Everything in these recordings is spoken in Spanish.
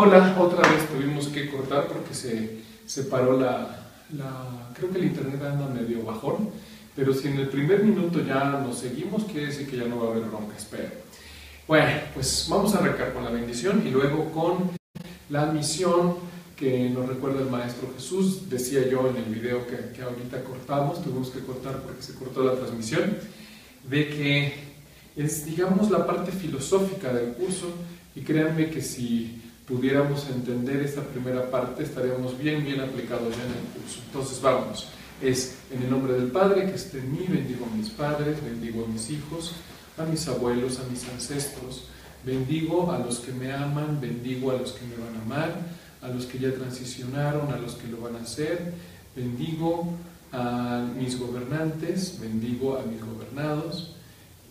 Hola, otra vez tuvimos que cortar porque se paró creo que el internet anda medio bajón, pero si en el primer minuto ya nos seguimos, quiere decir que ya no va a haber bronca, espero. Bueno, pues vamos a arrancar con la bendición y luego con la misión que nos recuerda el Maestro Jesús. Decía yo en el video que ahorita cortamos, tuvimos que cortar porque se cortó la transmisión, de que es, digamos, la parte filosófica del curso, y créanme que si pudiéramos entender esta primera parte, estaríamos bien aplicados ya en el curso. Entonces vamos, es en el nombre del Padre que esté en mí, bendigo a mis padres, bendigo a mis hijos, a mis abuelos, a mis ancestros, bendigo a los que me aman, bendigo a los que me van a amar, a los que ya transicionaron, a los que lo van a hacer, bendigo a mis gobernantes, bendigo a mis gobernados,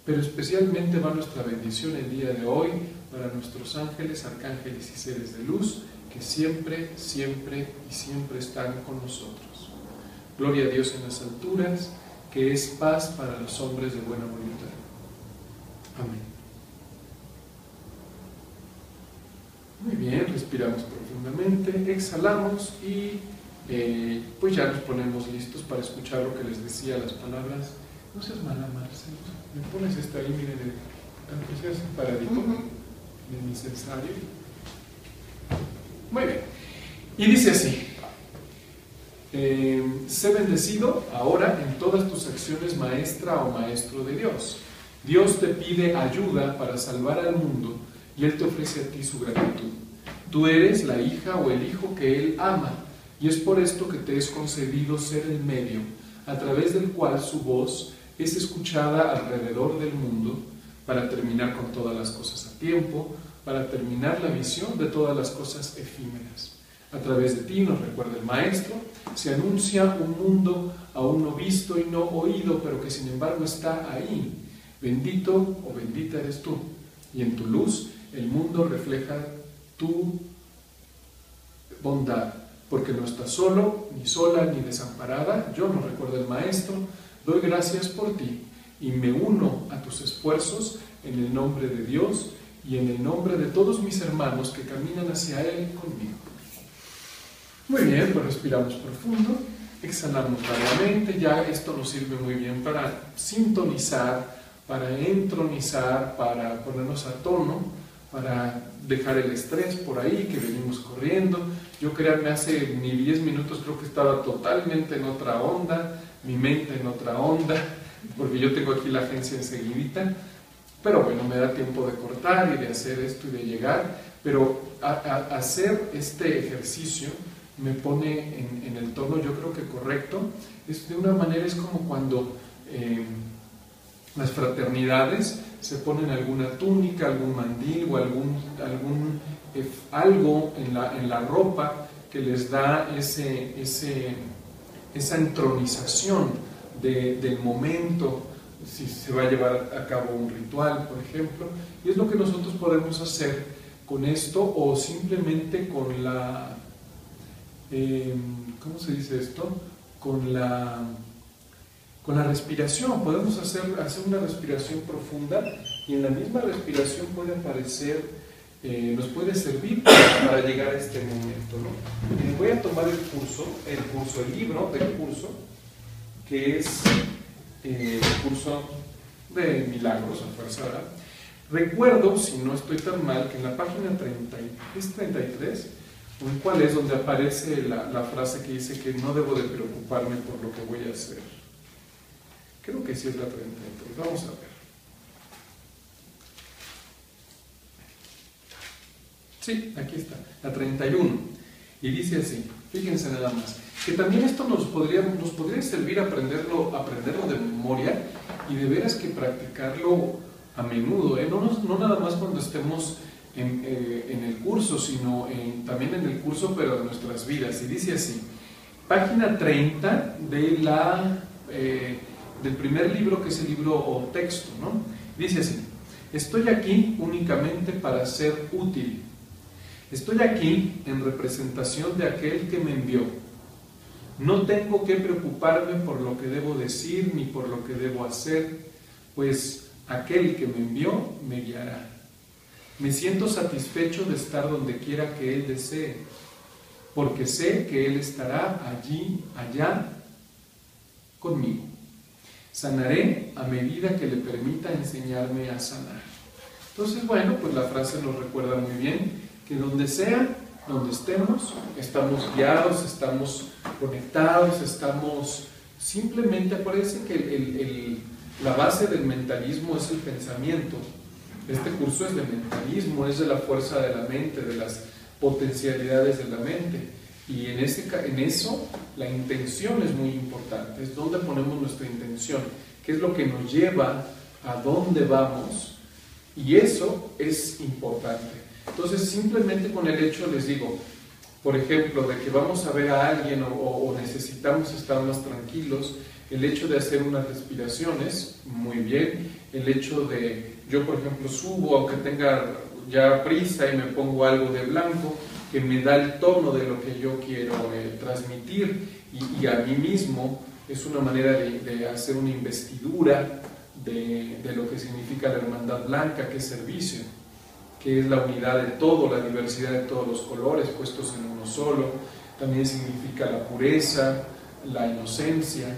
pero especialmente va nuestra bendición el día de hoy para nuestros ángeles, arcángeles y seres de luz que siempre, siempre y siempre están con nosotros. Gloria a Dios en las alturas, que es paz para los hombres de buena voluntad. Amén. Muy bien, respiramos profundamente, exhalamos y pues ya nos ponemos listos para escuchar lo que les decía, las palabras. No seas mala, Marcelo, me pones esta ahí, miren, aunque seas paradito en mi censario. Muy bien, y dice así: sé bendecido ahora en todas tus acciones, maestra o maestro de Dios. Dios te pide ayuda para salvar al mundo y Él te ofrece a ti su gratitud. Tú eres la hija o el hijo que Él ama, y es por esto que te es concedido ser el medio a través del cual su voz es escuchada alrededor del mundo, para terminar con todas las cosas a tiempo, para terminar la visión de todas las cosas efímeras. A través de ti, nos recuerda el Maestro, se anuncia un mundo aún no visto y no oído, pero que sin embargo está ahí. Bendito o bendita eres tú, y en tu luz el mundo refleja tu bondad, porque no estás solo, ni sola, ni desamparada. Yo, nos recuerda el Maestro, doy gracias por ti y me uno a tus esfuerzos en el nombre de Dios y en el nombre de todos mis hermanos que caminan hacia Él conmigo. Muy bien, pues respiramos profundo, exhalamos largamente. Ya esto nos sirve muy bien para sintonizar, para entronizar, para ponernos a tono, para dejar el estrés por ahí que venimos corriendo. Yo, créanme, hace ni 10 minutos creo que estaba totalmente en otra onda, mi mente en otra onda, porque yo tengo aquí la agencia enseguidita, pero bueno, me da tiempo de cortar y de hacer esto y de llegar, pero hacer este ejercicio me pone en el tono, yo creo que correcto. De una manera es como cuando las fraternidades se ponen alguna túnica, algún mandil o algo en la ropa que les da esa entronización del momento, si se va a llevar a cabo un ritual, por ejemplo. Y es lo que nosotros podemos hacer con esto, o simplemente con la ¿cómo se dice esto? Con la respiración. Podemos hacer una respiración profunda, y en la misma respiración puede aparecer, nos puede servir para llegar a este momento, ¿no? Voy a tomar el libro del curso, que es el curso de milagros a fuerza, ¿verdad? Recuerdo, si no estoy tan mal, que en la página 33, ¿en cuál es donde aparece la frase que dice que no debo de preocuparme por lo que voy a hacer? Creo que sí es la 33, vamos a ver. Sí, aquí está, la 31, y dice así, fíjense nada más, que también esto nos podría servir aprenderlo de memoria, y de veras que practicarlo a menudo, no nada más cuando estemos en el curso, sino también en el curso, pero de nuestras vidas. Y dice así, página 30 del primer libro, que es el libro o texto, ¿no? Dice así: estoy aquí únicamente para ser útil. Estoy aquí en representación de aquel que me envió. No tengo que preocuparme por lo que debo decir ni por lo que debo hacer, pues aquel que me envió me guiará. Me siento satisfecho de estar donde quiera que Él desee, porque sé que Él estará allí, allá, conmigo. Sanaré a medida que le permita enseñarme a sanar. Entonces, bueno, pues la frase nos recuerda muy bien que donde sea, donde estemos, estamos guiados, estamos conectados, estamos simplemente, acuérdense que la base del mentalismo es el pensamiento. Este curso es de mentalismo, es de la fuerza de la mente, de las potencialidades de la mente. Y en eso la intención es muy importante, es donde ponemos nuestra intención, qué es lo que nos lleva a dónde vamos, y eso es importante. Entonces, simplemente con el hecho, les digo, por ejemplo, de que vamos a ver a alguien o necesitamos estar más tranquilos, el hecho de hacer unas respiraciones, muy bien, el hecho de, yo por ejemplo subo, aunque tenga ya prisa y me pongo algo de blanco, que me da el tono de lo que yo quiero transmitir, y a mí mismo es una manera de hacer una investidura de lo que significa la hermandad blanca, que es servicio, que es la unidad de todo, la diversidad de todos los colores puestos en uno solo. También significa la pureza, la inocencia,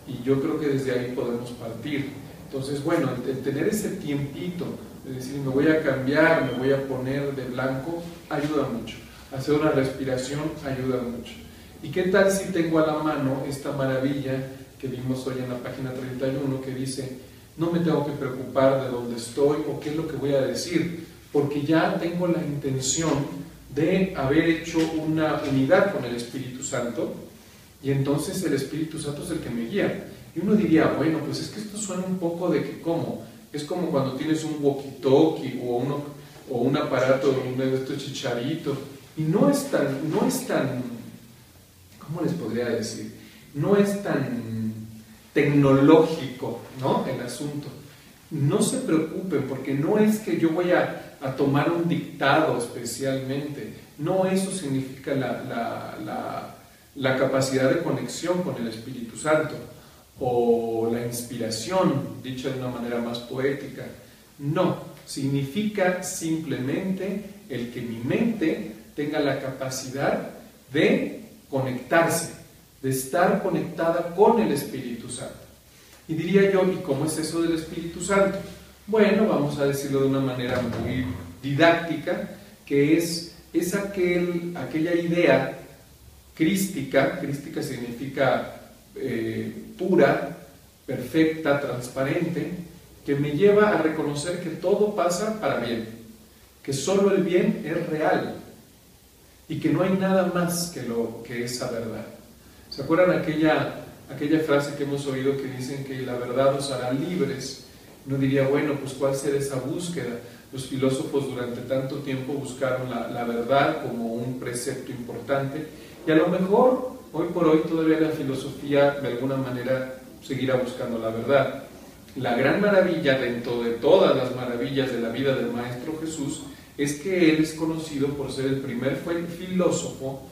y yo creo que desde ahí podemos partir. Entonces, bueno, el tener ese tiempito, es decir, me voy a cambiar, me voy a poner de blanco, ayuda mucho. Hacer una respiración ayuda mucho. ¿Y qué tal si tengo a la mano esta maravilla que vimos hoy en la página 31, que dice, no me tengo que preocupar de dónde estoy o qué es lo que voy a decir, porque ya tengo la intención de haber hecho una unidad con el Espíritu Santo, y entonces el Espíritu Santo es el que me guía? Y uno diría, bueno, pues es que esto suena un poco de que, ¿cómo? Es como cuando tienes un walkie-talkie o un aparato de estos chicharitos, y no es tan, ¿cómo les podría decir? No es tan tecnológico, ¿no?, el asunto. No se preocupen, porque no es que yo voy a tomar un dictado especialmente, no, eso significa la capacidad de conexión con el Espíritu Santo, o la inspiración, dicha de una manera más poética. No, significa simplemente el que mi mente tenga la capacidad de conectarse, de estar conectada con el Espíritu Santo. Y diría yo, ¿y cómo es eso del Espíritu Santo? Bueno, vamos a decirlo de una manera muy didáctica, que es aquella idea crística significa pura, perfecta, transparente, que me lleva a reconocer que todo pasa para bien, que solo el bien es real, y que no hay nada más que esa verdad. ¿Se acuerdan aquella frase que hemos oído que dicen que la verdad os hará libres? Uno diría, bueno, pues ¿cuál será esa búsqueda? Los filósofos durante tanto tiempo buscaron la verdad como un precepto importante, y a lo mejor hoy por hoy todavía la filosofía de alguna manera seguirá buscando la verdad. La gran maravilla dentro de todas las maravillas de la vida del Maestro Jesús es que Él es conocido por ser el primer filósofo,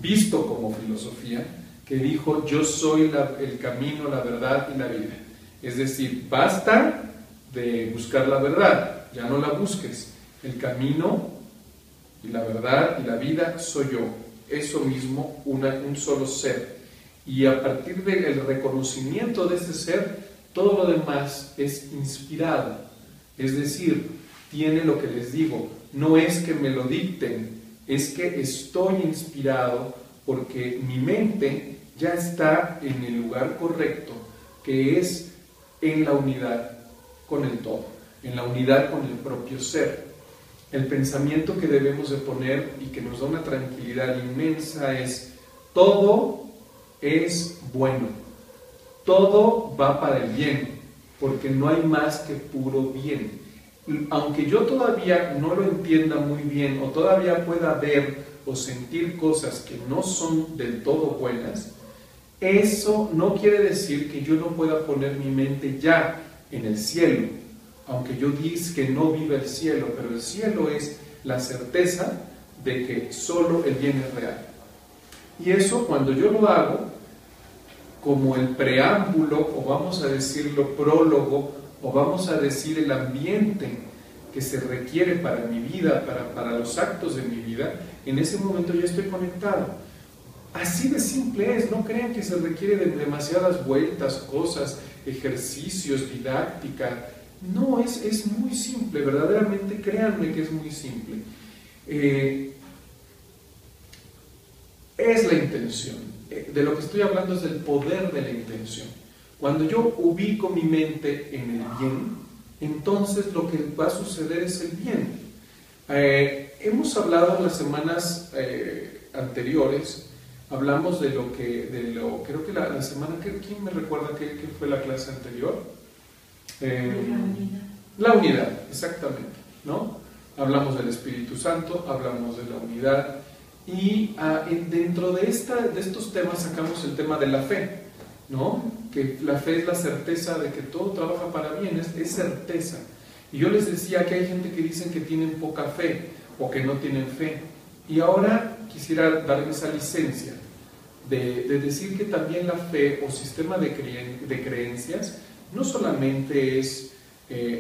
visto como filosofía, que dijo, yo soy el camino, la verdad y la vida. Es decir, basta de buscar la verdad, ya no la busques. El camino y la verdad y la vida soy yo, eso mismo, un solo ser. Y a partir del reconocimiento de ese ser, todo lo demás es inspirado. Es decir, tiene lo que les digo, no es que me lo dicten, es que estoy inspirado porque mi mente ya está en el lugar correcto, que es en la unidad con el todo, en la unidad con el propio ser. El pensamiento que debemos de poner y que nos da una tranquilidad inmensa es: todo es bueno, todo va para el bien, porque no hay más que puro bien. Aunque yo todavía no lo entienda muy bien, o todavía pueda ver o sentir cosas que no son del todo buenas, eso no quiere decir que yo no pueda poner mi mente ya en el cielo, aunque yo diga que no vive el cielo, pero el cielo es la certeza de que solo el bien es real. Y eso, cuando yo lo hago como el preámbulo, o vamos a decirlo prólogo, o vamos a decir el ambiente que se requiere para mi vida, para los actos de mi vida, en ese momento ya estoy conectado. Así de simple es, no crean que se requiere de demasiadas vueltas, cosas, ejercicios, didáctica. No, es muy simple, verdaderamente créanme que es muy simple. Es la intención. De lo que estoy hablando es del poder de la intención. Cuando yo ubico mi mente en el bien, entonces lo que va a suceder es el bien. Hemos hablado en las semanas anteriores, hablamos creo que la semana, ¿quién me recuerda qué fue la clase anterior? La unidad, exactamente, ¿no? Hablamos del Espíritu Santo, hablamos de la unidad, y dentro de estos temas sacamos el tema de la fe, ¿no? Que la fe es la certeza de que todo trabaja para bien, es certeza. Y yo les decía que hay gente que dicen que tienen poca fe o que no tienen fe. Y ahora quisiera darles esa licencia de decir que también la fe o sistema de creencias no solamente es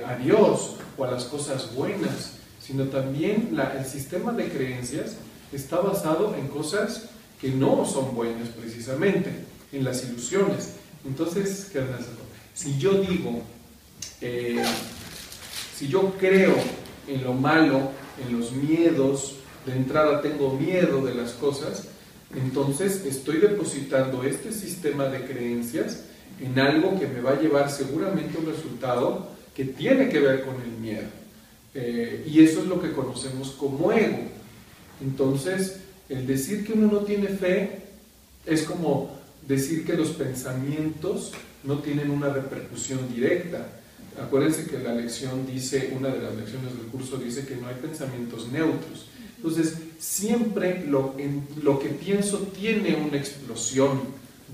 a Dios o a las cosas buenas, sino también el sistema de creencias está basado en cosas que no son buenas precisamente, en las ilusiones. Entonces, ¿qué haces? Si yo digo, si yo creo en lo malo, en los miedos, de entrada tengo miedo de las cosas, entonces estoy depositando este sistema de creencias en algo que me va a llevar seguramente a un resultado que tiene que ver con el miedo. Y eso es lo que conocemos como ego. Entonces, el decir que uno no tiene fe es como decir que los pensamientos no tienen una repercusión directa. Acuérdense que la lección dice, una de las lecciones del curso dice que no hay pensamientos neutros. Entonces, siempre lo que pienso tiene una explosión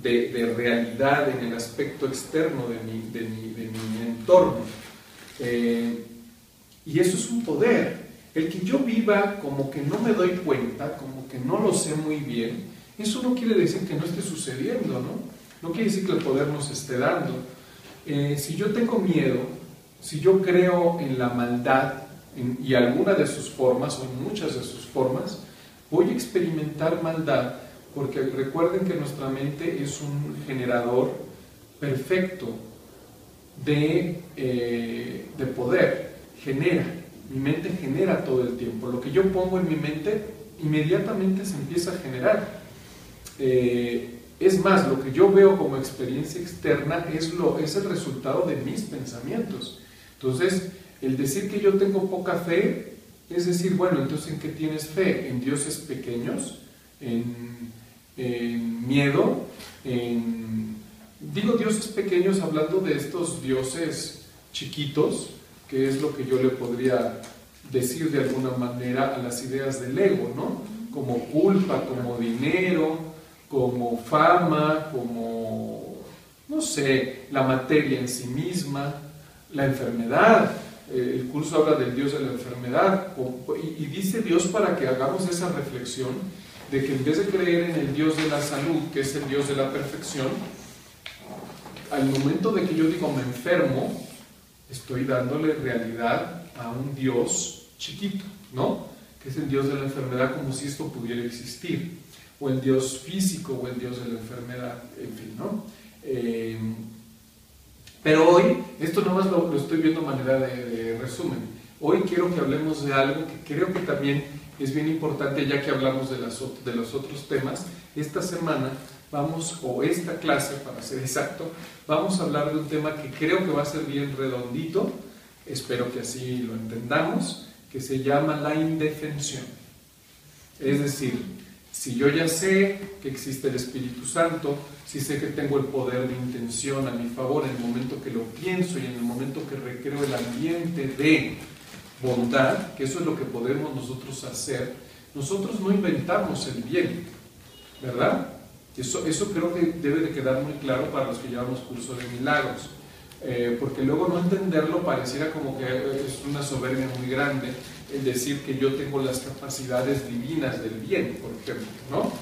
de realidad en el aspecto externo de mi entorno. Y eso es un poder. El que yo viva como que no me doy cuenta, como que no lo sé muy bien, eso no quiere decir que no esté sucediendo, ¿no? No quiere decir que el poder nos esté dando. Si yo tengo miedo, si yo creo en la maldad y alguna de sus formas, o en muchas de sus formas, voy a experimentar maldad, porque recuerden que nuestra mente es un generador perfecto de poder, mi mente genera todo el tiempo, lo que yo pongo en mi mente inmediatamente se empieza a generar. Es más, lo que yo veo como experiencia externa es el resultado de mis pensamientos. Entonces, el decir que yo tengo poca fe, es decir, bueno, entonces ¿en qué tienes fe? ¿En dioses pequeños? ¿En miedo? Digo dioses pequeños hablando de estos dioses chiquitos, que es lo que yo le podría decir de alguna manera a las ideas del ego, ¿no? Como culpa, como dinero, como fama, como, no sé, la materia en sí misma, la enfermedad. El curso habla del Dios de la enfermedad, y dice Dios para que hagamos esa reflexión de que en vez de creer en el Dios de la salud, que es el Dios de la perfección, al momento de que yo digo me enfermo, estoy dándole realidad a un Dios chiquito, ¿no? Que es el Dios de la enfermedad, como si esto pudiera existir, o el Dios físico, o el Dios de la enfermedad, en fin, ¿no? Pero hoy, esto nomás lo estoy viendo a manera de resumen. Hoy quiero que hablemos de algo que creo que también es bien importante, ya que hablamos de los otros temas. Esta semana o esta clase, para ser exacto, vamos a hablar de un tema que creo que va a ser bien redondito, espero que así lo entendamos, que se llama la indefensión. Es decir, si yo ya sé que existe el Espíritu Santo, si sé que tengo el poder de intención a mi favor en el momento que lo pienso y en el momento que recreo el ambiente de bondad, que eso es lo que podemos nosotros hacer, nosotros no inventamos el bien, ¿verdad? Eso creo que debe de quedar muy claro para los que llevamos curso de milagros, porque luego no entenderlo pareciera como que es una soberbia muy grande el decir que yo tengo las capacidades divinas del bien, por ejemplo, ¿no?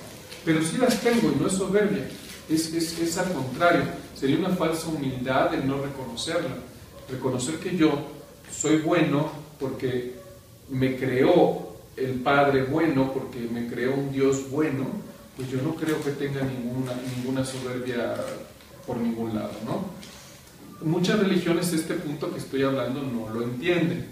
Pero sí las tengo y no es soberbia, es al contrario, sería una falsa humildad el no reconocerla, reconocer que yo soy bueno porque me creó el Padre bueno, porque me creó un Dios bueno, pues yo no creo que tenga ninguna soberbia por ningún lado, ¿no? Muchas religiones este punto que estoy hablando no lo entienden.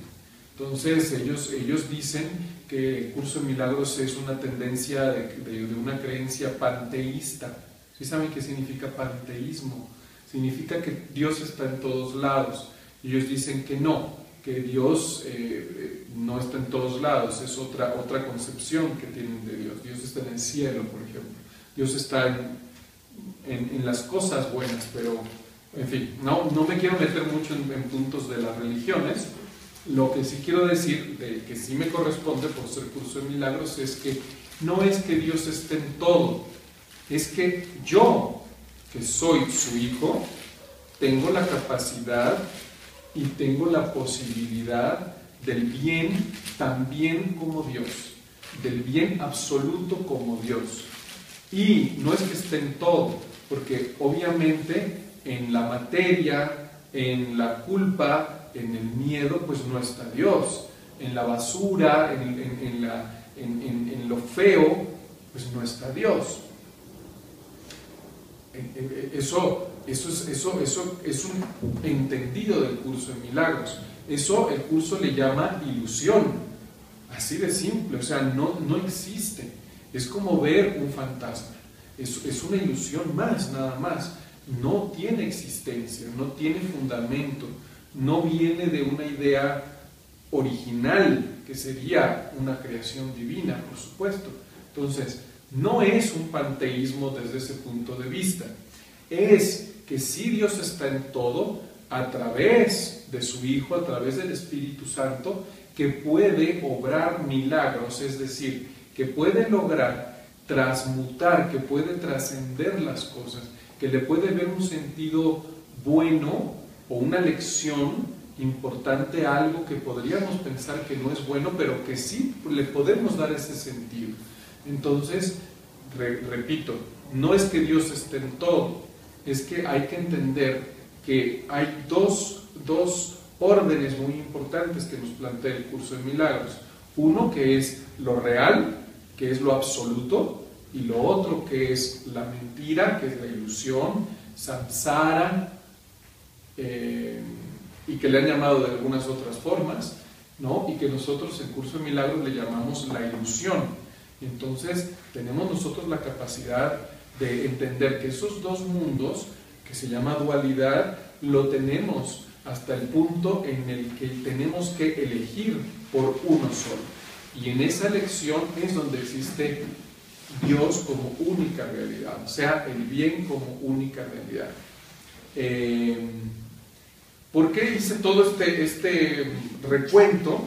Entonces ellos dicen que el curso de milagros es una tendencia de una creencia panteísta. ¿Sí saben qué significa panteísmo? Significa que Dios está en todos lados. Ellos dicen que no, que Dios no está en todos lados, es otra concepción que tienen de Dios. Dios está en el cielo, por ejemplo. Dios está en las cosas buenas, pero, en fin, no me quiero meter mucho en puntos de las religiones. Lo que sí quiero decir, que sí me corresponde por ser curso de milagros, es que no es que Dios esté en todo, es que yo, que soy su hijo, tengo la capacidad y tengo la posibilidad del bien también como Dios, del bien absoluto como Dios. Y no es que esté en todo, porque obviamente en la materia, en la culpa, en el miedo, pues no está Dios. En la basura, en lo feo, pues no está Dios. Eso es un entendido del curso de milagros. Eso el curso le llama ilusión. Así de simple, o sea, no existe. Es como ver un fantasma. Es una ilusión más, nada más. No tiene existencia, no tiene fundamento. No viene de una idea original, que sería una creación divina, por supuesto. Entonces, no es un panteísmo desde ese punto de vista. Es que sí Dios está en todo, a través de su Hijo, a través del Espíritu Santo, que puede obrar milagros, es decir, que puede lograr transmutar, que puede trascender las cosas, que le puede ver un sentido bueno o una lección importante a algo que podríamos pensar que no es bueno, pero que sí le podemos dar ese sentido. Entonces, repito, no es que Dios esté en todo, es que hay que entender que hay dos órdenes muy importantes que nos plantea el curso de milagros. Uno que es lo real, que es lo absoluto, y lo otro que es la mentira, que es la ilusión, samsara, y que le han llamado de algunas otras formas, ¿no? Y que nosotros en curso de milagros le llamamos la ilusión. Entonces tenemos nosotros la capacidad de entender que esos dos mundos, que se llama dualidad, lo tenemos hasta el punto en el que tenemos que elegir por uno solo. Y en esa elección es donde existe Dios como única realidad, o sea, el bien como única realidad. ¿Por qué hice todo este recuento?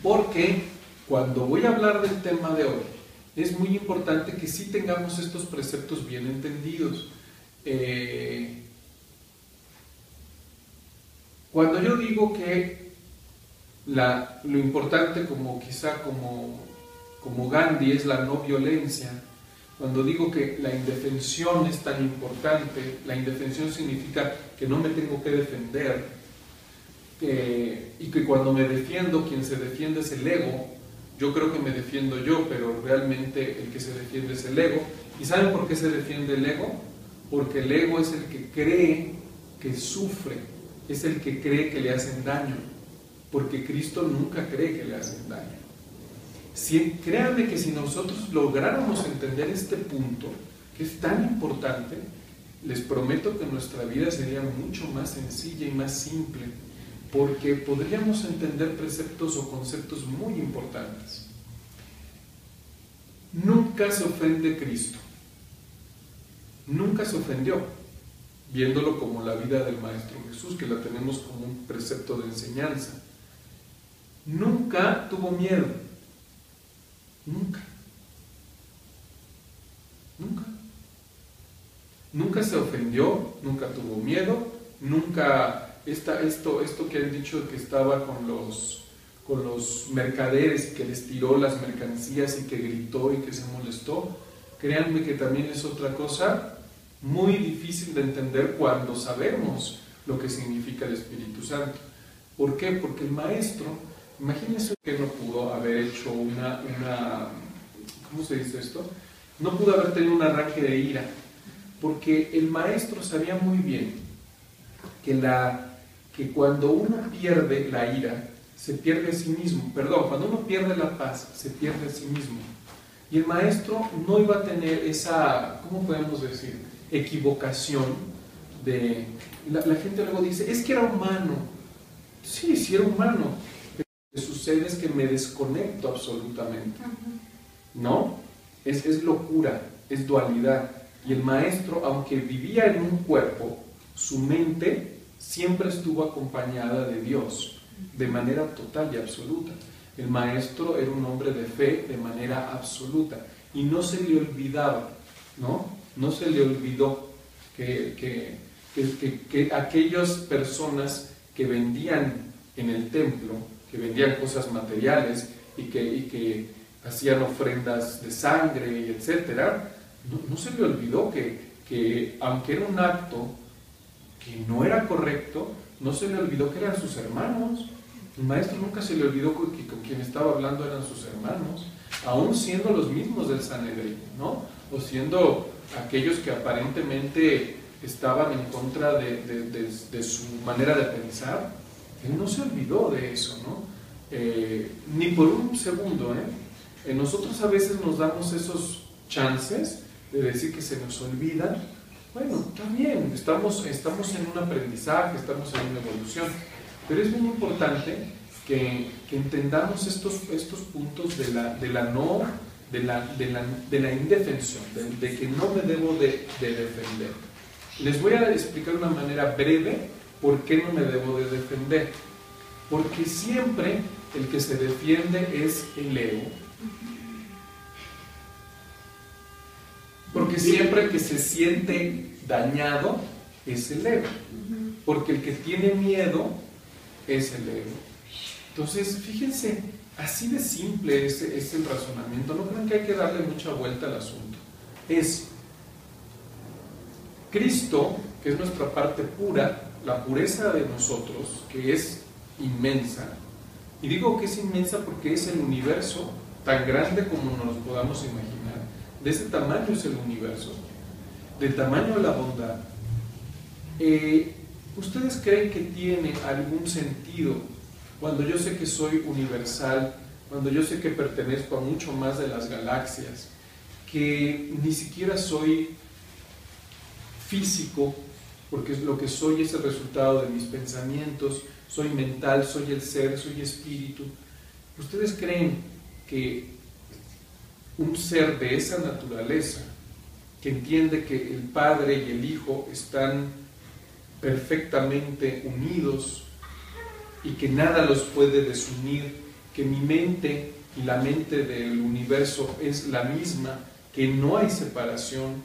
Porque cuando voy a hablar del tema de hoy, es muy importante que sí tengamos estos preceptos bien entendidos. Cuando yo digo que lo importante, como Gandhi, es la no violencia, cuando digo que la indefensión es tan importante, la indefensión significa que no me tengo que defender, y que cuando me defiendo, quien se defiende es el ego. Yo creo que me defiendo yo, pero realmente el que se defiende es el ego. ¿Y saben por qué se defiende el ego? Porque el ego es el que cree que sufre, es el que cree que le hacen daño, porque Cristo nunca cree que le hacen daño. Créanme que si nosotros lográramos entender este punto, que es tan importante, les prometo que nuestra vida sería mucho más sencilla y más simple, porque podríamos entender preceptos o conceptos muy importantes. Nunca se ofende Cristo, nunca se ofendió, viéndolo como la vida del Maestro Jesús, que la tenemos como un precepto de enseñanza. Nunca tuvo miedo, nunca se ofendió, nunca tuvo miedo, nunca esto que han dicho que estaba con los mercaderes y que les tiró las mercancías y que gritó y que se molestó. Créanme que también es otra cosa muy difícil de entender cuando sabemos lo que significa el Espíritu Santo. ¿Por qué? Porque el maestro, imagínense que no pudo haber hecho ¿cómo se dice esto? No pudo haber tenido un arranque de ira, porque el maestro sabía muy bien que cuando uno pierde la ira, se pierde a sí mismo. Perdón, cuando uno pierde la paz, se pierde a sí mismo. Y el maestro no iba a tener esa, ¿cómo podemos decir?, equivocación de... La gente luego dice, es que era humano. Sí, sí era humano. Pero lo que sucede es que me desconecto absolutamente. ¿No? Es locura, es dualidad. Y el maestro, aunque vivía en un cuerpo, su mente siempre estuvo acompañada de Dios, de manera total y absoluta. El maestro era un hombre de fe de manera absoluta y no se le olvidaba, ¿no? No se le olvidó que aquellas personas que vendían en el templo, que vendían cosas materiales y que hacían ofrendas de sangre y etcétera, no se le olvidó que aunque era un acto que no era correcto, no se le olvidó que eran sus hermanos. El maestro nunca se le olvidó que con quien estaba hablando eran sus hermanos, aún siendo los mismos del Sanedrín, ¿no? O siendo aquellos que aparentemente estaban en contra de su manera de pensar. Él no se olvidó de eso, ¿no? Ni por un segundo, ¿eh? Nosotros a veces nos damos esos chances de decir que se nos olvida. Bueno, está bien, estamos en un aprendizaje, estamos en una evolución, pero es muy importante que entendamos estos puntos de la indefensión, de que no me debo de defender. Les voy a explicar de una manera breve por qué no me debo de defender. Porque siempre el que se defiende es el ego. Porque siempre el que se siente dañado es el ego. Porque el que tiene miedo es el ego. Entonces, fíjense, así de simple es el razonamiento. No crean que hay que darle mucha vuelta al asunto. Es Cristo, que es nuestra parte pura, la pureza de nosotros, que es inmensa. Y digo que es inmensa porque es el universo tan grande como nos lo podamos imaginar. De ese tamaño es el universo, del tamaño de la bondad. ¿Ustedes creen que tiene algún sentido cuando yo sé que soy universal, cuando yo sé que pertenezco a mucho más de las galaxias, que ni siquiera soy físico, porque lo que soy es el resultado de mis pensamientos, soy mental, soy el ser, soy espíritu? ¿Ustedes creen que un ser de esa naturaleza, que entiende que el Padre y el Hijo están perfectamente unidos y que nada los puede desunir, que mi mente y la mente del universo es la misma, que no hay separación?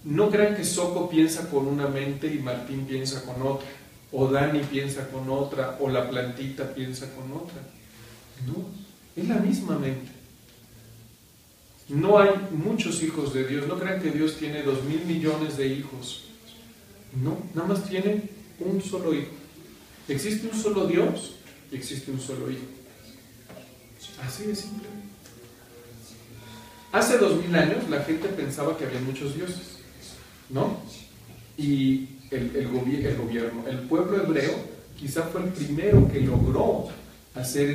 No crean que Soco piensa con una mente y Martín piensa con otra, o Dani piensa con otra, o la plantita piensa con otra. No, es la misma mente. No hay muchos hijos de Dios. No crean que Dios tiene 2.000 millones de hijos. No, nada más tiene un solo hijo. Existe un solo Dios y existe un solo hijo. Así de simple. Hace 2.000 años la gente pensaba que había muchos dioses, ¿no? Y el gobierno, el pueblo hebreo, quizá fue el primero que logró hacer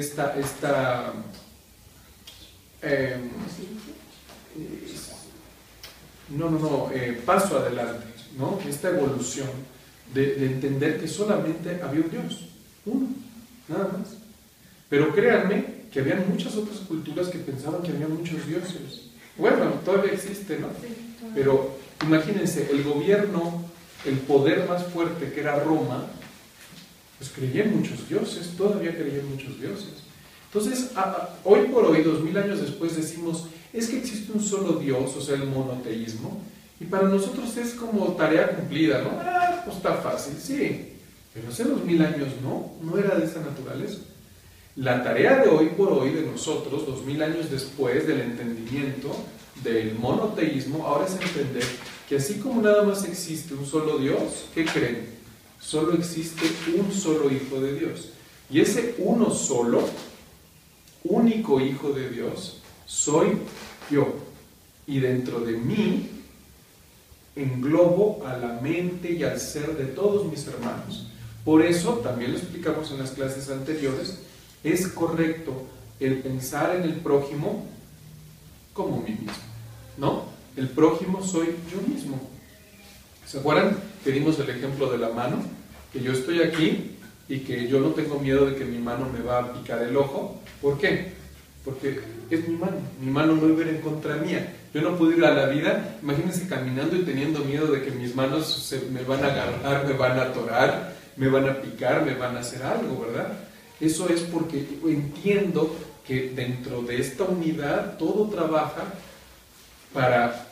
paso adelante, ¿no? Esta evolución de entender que solamente había un Dios, uno, nada más. Pero créanme que había muchas otras culturas que pensaban que había muchos dioses. Bueno, todavía existe, ¿no? Pero imagínense, el gobierno, el poder más fuerte, que era Roma, pues creía en muchos dioses, todavía creía en muchos dioses. Entonces, hoy por hoy, 2.000 años después, decimos, es que existe un solo Dios, o sea, el monoteísmo, y para nosotros es como tarea cumplida, ¿no? Pues está fácil, sí, pero hace 2.000 años no era de esa naturaleza. La tarea de hoy por hoy de nosotros, 2.000 años después del entendimiento del monoteísmo, ahora es entender que así como nada más existe un solo Dios, ¿qué creen? solo existe un solo Hijo de Dios. Y ese uno solo, único Hijo de Dios, soy yo. Y dentro de mí englobo a la mente y al ser de todos mis hermanos. Por eso, también lo explicamos en las clases anteriores, es correcto el pensar en el prójimo como mí mismo, ¿no? El prójimo soy yo mismo. ¿Se acuerdan que dimos el ejemplo de la mano? Que yo estoy aquí y que yo no tengo miedo de que mi mano me va a picar el ojo. ¿Por qué? Porque es mi mano no iba a ir en contra mía. Yo no puedo ir a la vida, imagínense, caminando y teniendo miedo de que mis manos me van a agarrar, me van a atorar, me van a picar, me van a hacer algo, ¿verdad? Eso es porque entiendo que dentro de esta unidad todo trabaja para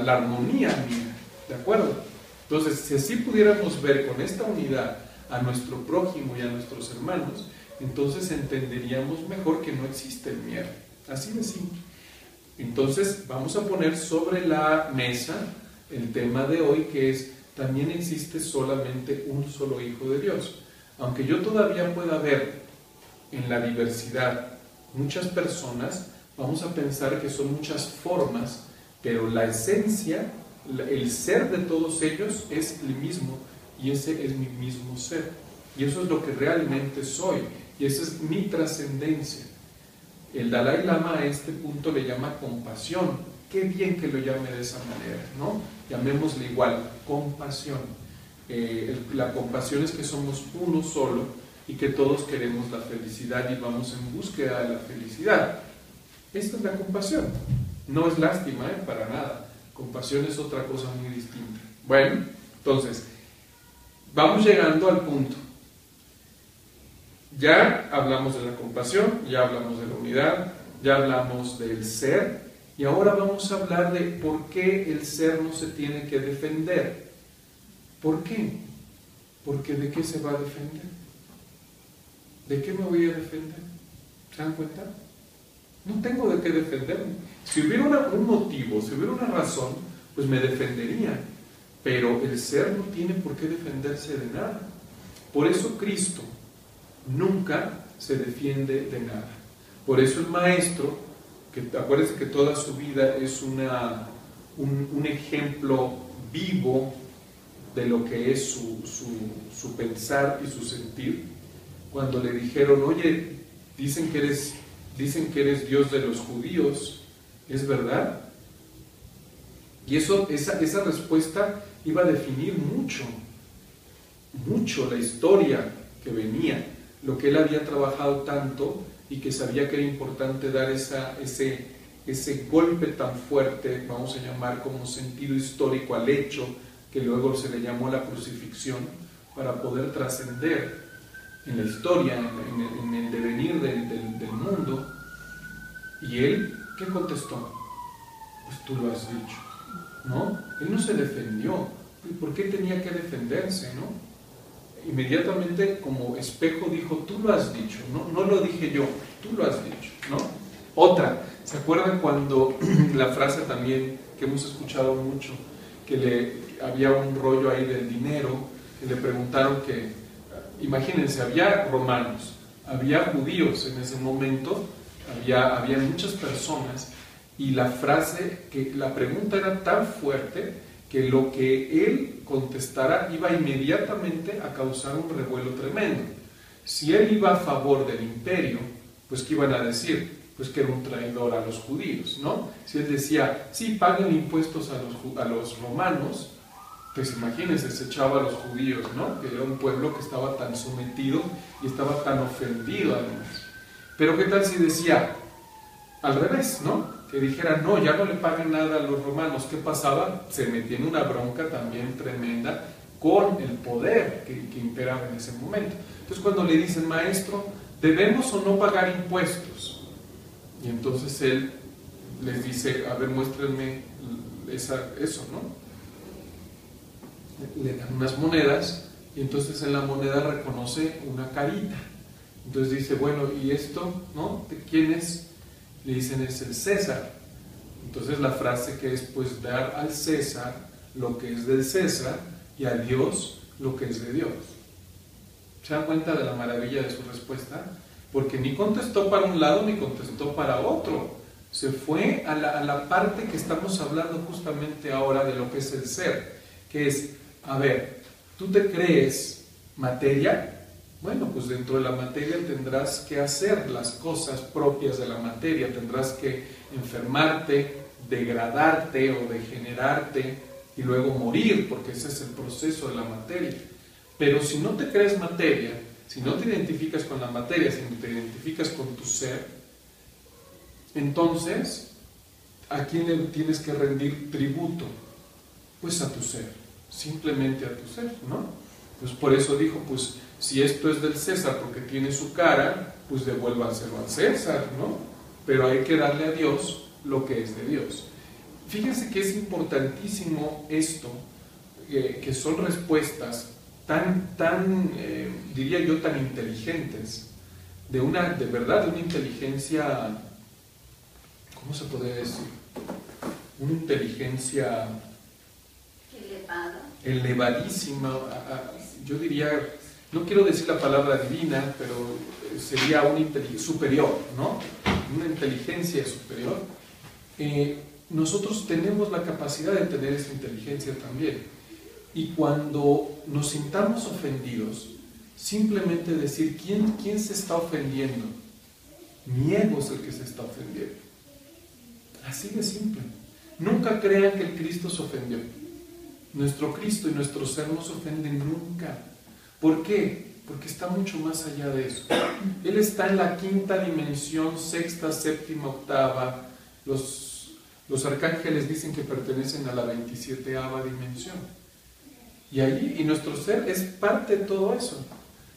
la armonía mía, ¿de acuerdo? Entonces, si así pudiéramos ver con esta unidad a nuestro prójimo y a nuestros hermanos, entonces entenderíamos mejor que no existe el miedo. Así de simple. Entonces, vamos a poner sobre la mesa el tema de hoy, que es: también existe solamente un solo Hijo de Dios. Aunque yo todavía pueda ver en la diversidad muchas personas, vamos a pensar que son muchas formas, pero la esencia, el ser de todos ellos es el mismo, y ese es mi mismo ser. Y eso es lo que realmente soy, y esa es mi trascendencia. El Dalai Lama a este punto le llama compasión. Qué bien que lo llame de esa manera, ¿no? Llamémosle igual, compasión. La compasión es que somos uno solo y que todos queremos la felicidad y vamos en búsqueda de la felicidad. Esta es la compasión. No es lástima, para nada. Compasión es otra cosa muy distinta. Bueno, entonces, vamos llegando al punto. Ya hablamos de la compasión, ya hablamos de la unidad, ya hablamos del ser, y ahora vamos a hablar de por qué el ser no se tiene que defender. ¿Por qué? Porque ¿de qué se va a defender? ¿De qué me voy a defender? ¿Se dan cuenta? No tengo de qué defenderme. Si hubiera un motivo, si hubiera una razón, pues me defendería. Pero el ser no tiene por qué defenderse de nada. Por eso Cristo nunca se defiende de nada. Por eso el maestro, que acuérdense que toda su vida es un ejemplo vivo de lo que es su pensar y su sentir, cuando le dijeron: oye, dicen que eres Dios de los judíos, ¿es verdad? Y esa respuesta iba a definir mucho la historia que venía, lo que él había trabajado tanto y que sabía que era importante dar ese golpe tan fuerte, vamos a llamar como sentido histórico al hecho, que luego se le llamó la crucifixión, para poder trascender en la historia, en el devenir del mundo. ¿Y él qué contestó? Pues tú lo has dicho, ¿no? Él no se defendió. ¿Por qué tenía que defenderse, no? Inmediatamente, como espejo, dijo: tú lo has dicho, no lo dije yo, tú lo has dicho, ¿no? Otra, ¿se acuerdan cuando la frase también que hemos escuchado mucho, que había un rollo ahí del dinero, que le preguntaron que, imagínense, había romanos, había judíos en ese momento, había muchas personas, y la pregunta era tan fuerte que lo que él contestara iba inmediatamente a causar un revuelo tremendo. Si él iba a favor del imperio, pues ¿qué iban a decir? Pues que era un traidor a los judíos, ¿no? Si él decía: sí, paguen impuestos a los romanos, pues imagínense, se echaba a los judíos, ¿no? Que era un pueblo que estaba tan sometido y estaba tan ofendido además. Pero ¿qué tal si decía al revés, ¿no? Que dijera: no, ya no le paguen nada a los romanos. ¿Qué pasaba? Se metía en una bronca también tremenda con el poder que imperaba en ese momento. Entonces, cuando le dicen: maestro, ¿debemos o no pagar impuestos? Y entonces él les dice: a ver, muéstrenme eso, ¿no? Le dan unas monedas, y entonces en la moneda reconoce una carita. Entonces dice: bueno, ¿y esto, no? ¿De quién es? Le dicen: es el César. Entonces la frase que es: pues dar al César lo que es del César y a Dios lo que es de Dios. ¿Se dan cuenta de la maravilla de su respuesta? Porque ni contestó para un lado ni contestó para otro. Se fue a la parte que estamos hablando justamente ahora de lo que es el ser, que es, a ver, ¿tú te crees materia? Bueno, pues dentro de la materia tendrás que hacer las cosas propias de la materia, tendrás que enfermarte, degradarte o degenerarte y luego morir, porque ese es el proceso de la materia. Pero si no te crees materia, si no te identificas con la materia, si no te identificas con tu ser, entonces, ¿a quién le tienes que rendir tributo? Pues a tu ser, simplemente a tu ser, ¿no? Pues por eso dijo, pues si esto es del César porque tiene su cara, pues devuélvanselo al César, ¿no? Pero hay que darle a Dios lo que es de Dios. Fíjense que es importantísimo esto, que son respuestas diría yo, tan inteligentes, de verdad, de una inteligencia, ¿cómo se podría decir? Una inteligencia elevadísima, yo diría, no quiero decir la palabra divina, pero sería una inteligencia superior, ¿no? Una inteligencia superior. Nosotros tenemos la capacidad de tener esa inteligencia también. Y cuando nos sintamos ofendidos, simplemente decir, ¿quién se está ofendiendo? Mi ego es el que se está ofendiendo. Así de simple. Nunca crean que el Cristo se ofendió. Nuestro Cristo y nuestro ser no se ofenden nunca. ¿Por qué? Porque está mucho más allá de eso. Él está en la quinta dimensión, sexta, séptima, octava. Los arcángeles dicen que pertenecen a la 27ª dimensión. Y nuestro ser es parte de todo eso.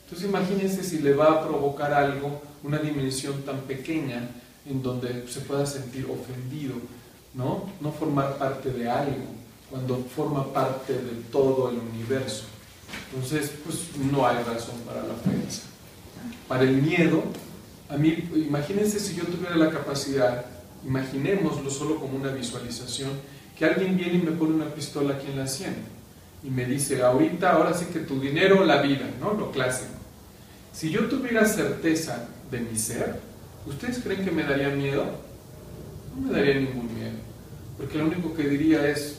Entonces imagínense si le va a provocar algo, una dimensión tan pequeña, en donde se pueda sentir ofendido, ¿no? No formar parte de algo, cuando forma parte de todo el universo. Entonces, pues no hay razón para la ofensa. Para el miedo, a mí, imagínense si yo tuviera la capacidad, imaginémoslo solo como una visualización, que alguien viene y me pone una pistola aquí en la sien y me dice, ahora sí que tu dinero o la vida, ¿no? Lo clásico. Si yo tuviera certeza de mi ser, ¿ustedes creen que me daría miedo? No me daría ningún miedo, porque lo único que diría es,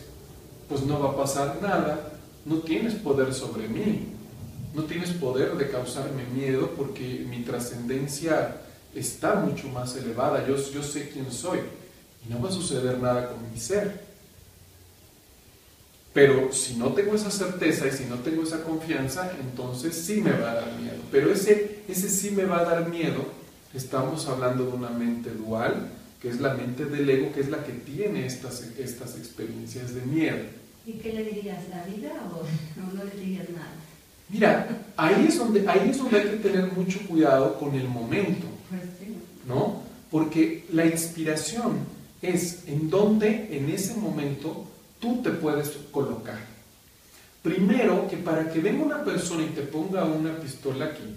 pues no va a pasar nada, no tienes poder sobre mí, no tienes poder de causarme miedo, porque mi trascendencia está mucho más elevada, yo sé quién soy, y no va a suceder nada con mi ser. Pero si no tengo esa certeza y si no tengo esa confianza, entonces sí me va a dar miedo. Pero ese sí me va a dar miedo, estamos hablando de una mente dual, que es la mente del ego, que es la que tiene estas experiencias de miedo. ¿Y qué le dirías? ¿La vida o no le dirías nada? Mira, ahí es donde hay que tener mucho cuidado con el momento, ¿no? Porque la inspiración es en donde en ese momento tú te puedes colocar. Primero, que para que venga una persona y te ponga una pistola aquí,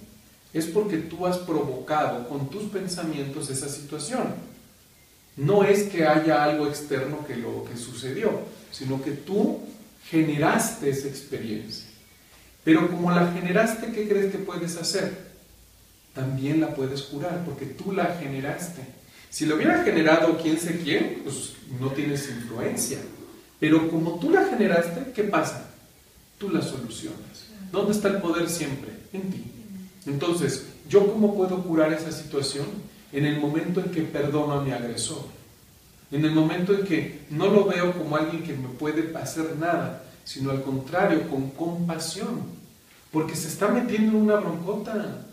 es porque tú has provocado con tus pensamientos esa situación. No es que haya algo externo que lo que sucedió, sino que tú generaste esa experiencia. Pero como la generaste, ¿qué crees que puedes hacer? También la puedes curar, porque tú la generaste. Si lo hubiera generado quién sé quién, pues no tienes influencia. Pero como tú la generaste, ¿qué pasa? Tú la solucionas. ¿Dónde está el poder siempre? En ti. Entonces, ¿yo cómo puedo curar esa situación? En el momento en que perdono a mi agresor. En el momento en que no lo veo como alguien que me puede hacer nada, sino al contrario, con compasión. Porque se está metiendo en una broncota.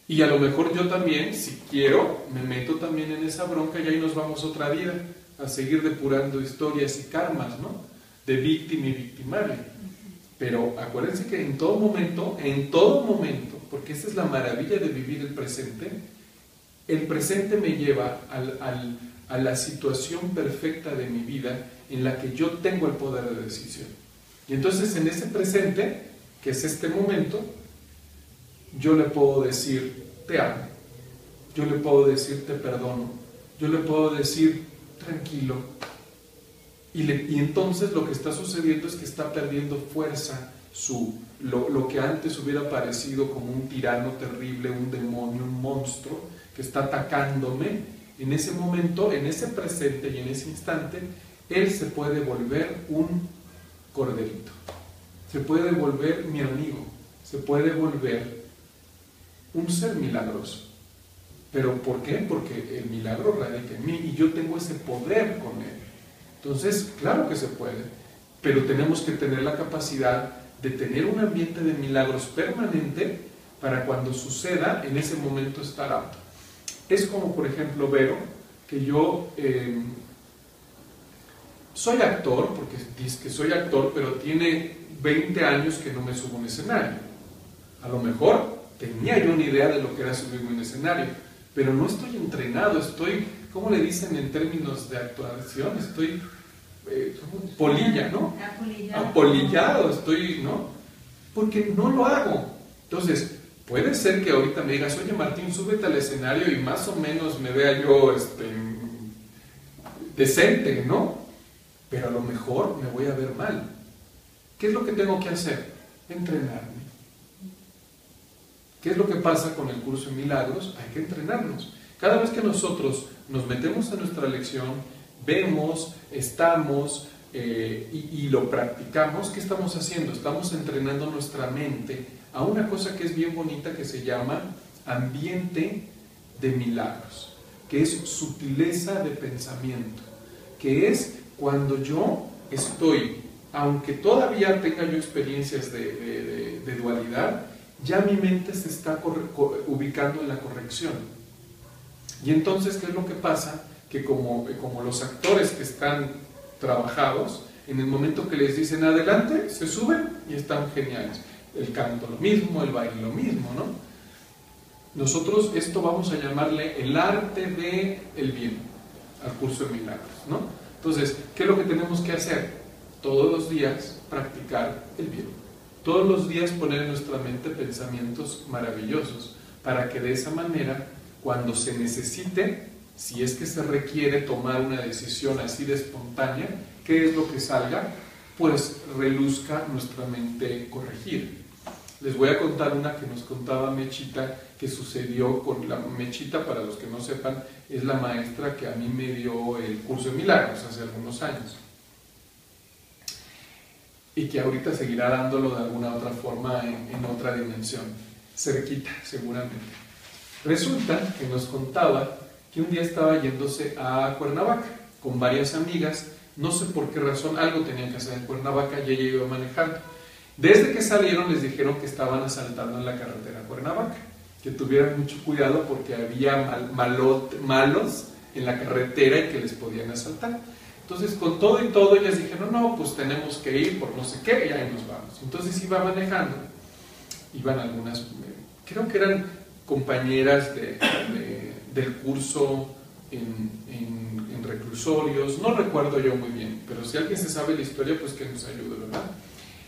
Y a lo mejor yo también, si quiero, me meto también en esa bronca y ahí nos vamos otra vida a seguir depurando historias y karmas, ¿no? De víctima y victimario. Pero acuérdense que en todo momento, porque esa es la maravilla de vivir el presente me lleva a la situación perfecta de mi vida en la que yo tengo el poder de decisión. Y entonces en ese presente, que es este momento, yo le puedo decir, te amo. Yo le puedo decir, te perdono. Yo le puedo decir, tranquilo. Y entonces lo que está sucediendo es que está perdiendo fuerza su lo que antes hubiera parecido como un tirano terrible, un demonio, un monstruo que está atacándome, en ese momento, en ese presente y en ese instante, él se puede volver un corderito, se puede volver mi amigo, se puede volver un ser milagroso. ¿Pero por qué? Porque el milagro radica en mí y yo tengo ese poder con él. Entonces, claro que se puede, pero tenemos que tener la capacidad de tener un ambiente de milagros permanente para cuando suceda, en ese momento estar apto. Es como, por ejemplo, Vero, que yo soy actor, porque dice que soy actor, pero tiene 20 años que no me subo a un escenario. A lo mejor tenía yo una idea de lo que era subirme a un escenario, pero no estoy entrenado, estoy, ¿cómo le dicen en términos de actuación? Estoy polilla, ¿no? Apolillado, estoy, ¿no? Porque no lo hago. Entonces, puede ser que ahorita me digas, oye Martín, súbete al escenario y más o menos me vea yo decente, ¿no? Pero a lo mejor me voy a ver mal. ¿Qué es lo que tengo que hacer? Entrenarme. ¿Qué es lo que pasa con el curso de milagros? Hay que entrenarnos. Cada vez que nosotros nos metemos a nuestra lección, vemos, estamos y lo practicamos, ¿qué estamos haciendo? Estamos entrenando nuestra mente a una cosa que es bien bonita que se llama ambiente de milagros, que es sutileza de pensamiento, que es cuando yo estoy, aunque todavía tenga yo experiencias de dualidad, ya mi mente se está ubicando en la corrección. Y entonces, ¿qué es lo que pasa? Que como los actores que están trabajados, en el momento que les dicen adelante, se suben y están geniales. El canto lo mismo, el baile lo mismo, ¿no? Nosotros esto vamos a llamarle el arte del bien, al curso de milagros, ¿no? Entonces, ¿qué es lo que tenemos que hacer? Todos los días practicar el bien. Todos los días poner en nuestra mente pensamientos maravillosos, para que de esa manera, cuando se necesite, si es que se requiere tomar una decisión así de espontánea, ¿qué es lo que salga? Pues reluzca nuestra mente corregida. Les voy a contar una que nos contaba Mechita, que sucedió con la Mechita, para los que no sepan, es la maestra que a mí me dio el curso de milagros hace algunos años. Y que ahorita seguirá dándolo de alguna otra forma en otra dimensión, cerquita seguramente. Resulta que nos contaba que un día estaba yéndose a Cuernavaca con varias amigas, no sé por qué razón, algo tenían que hacer en Cuernavaca y ella iba manejando. Desde que salieron les dijeron que estaban asaltando en la carretera a Cuernavaca, que tuvieran mucho cuidado porque había malos en la carretera y que les podían asaltar. Entonces, con todo y todo, ellas dijeron, no, pues tenemos que ir por no sé qué, y ahí nos vamos. Entonces iba manejando, iban algunas, creo que eran compañeras del curso en reclusorios, no recuerdo yo muy bien, pero si alguien se sabe la historia, pues que nos ayude, ¿verdad?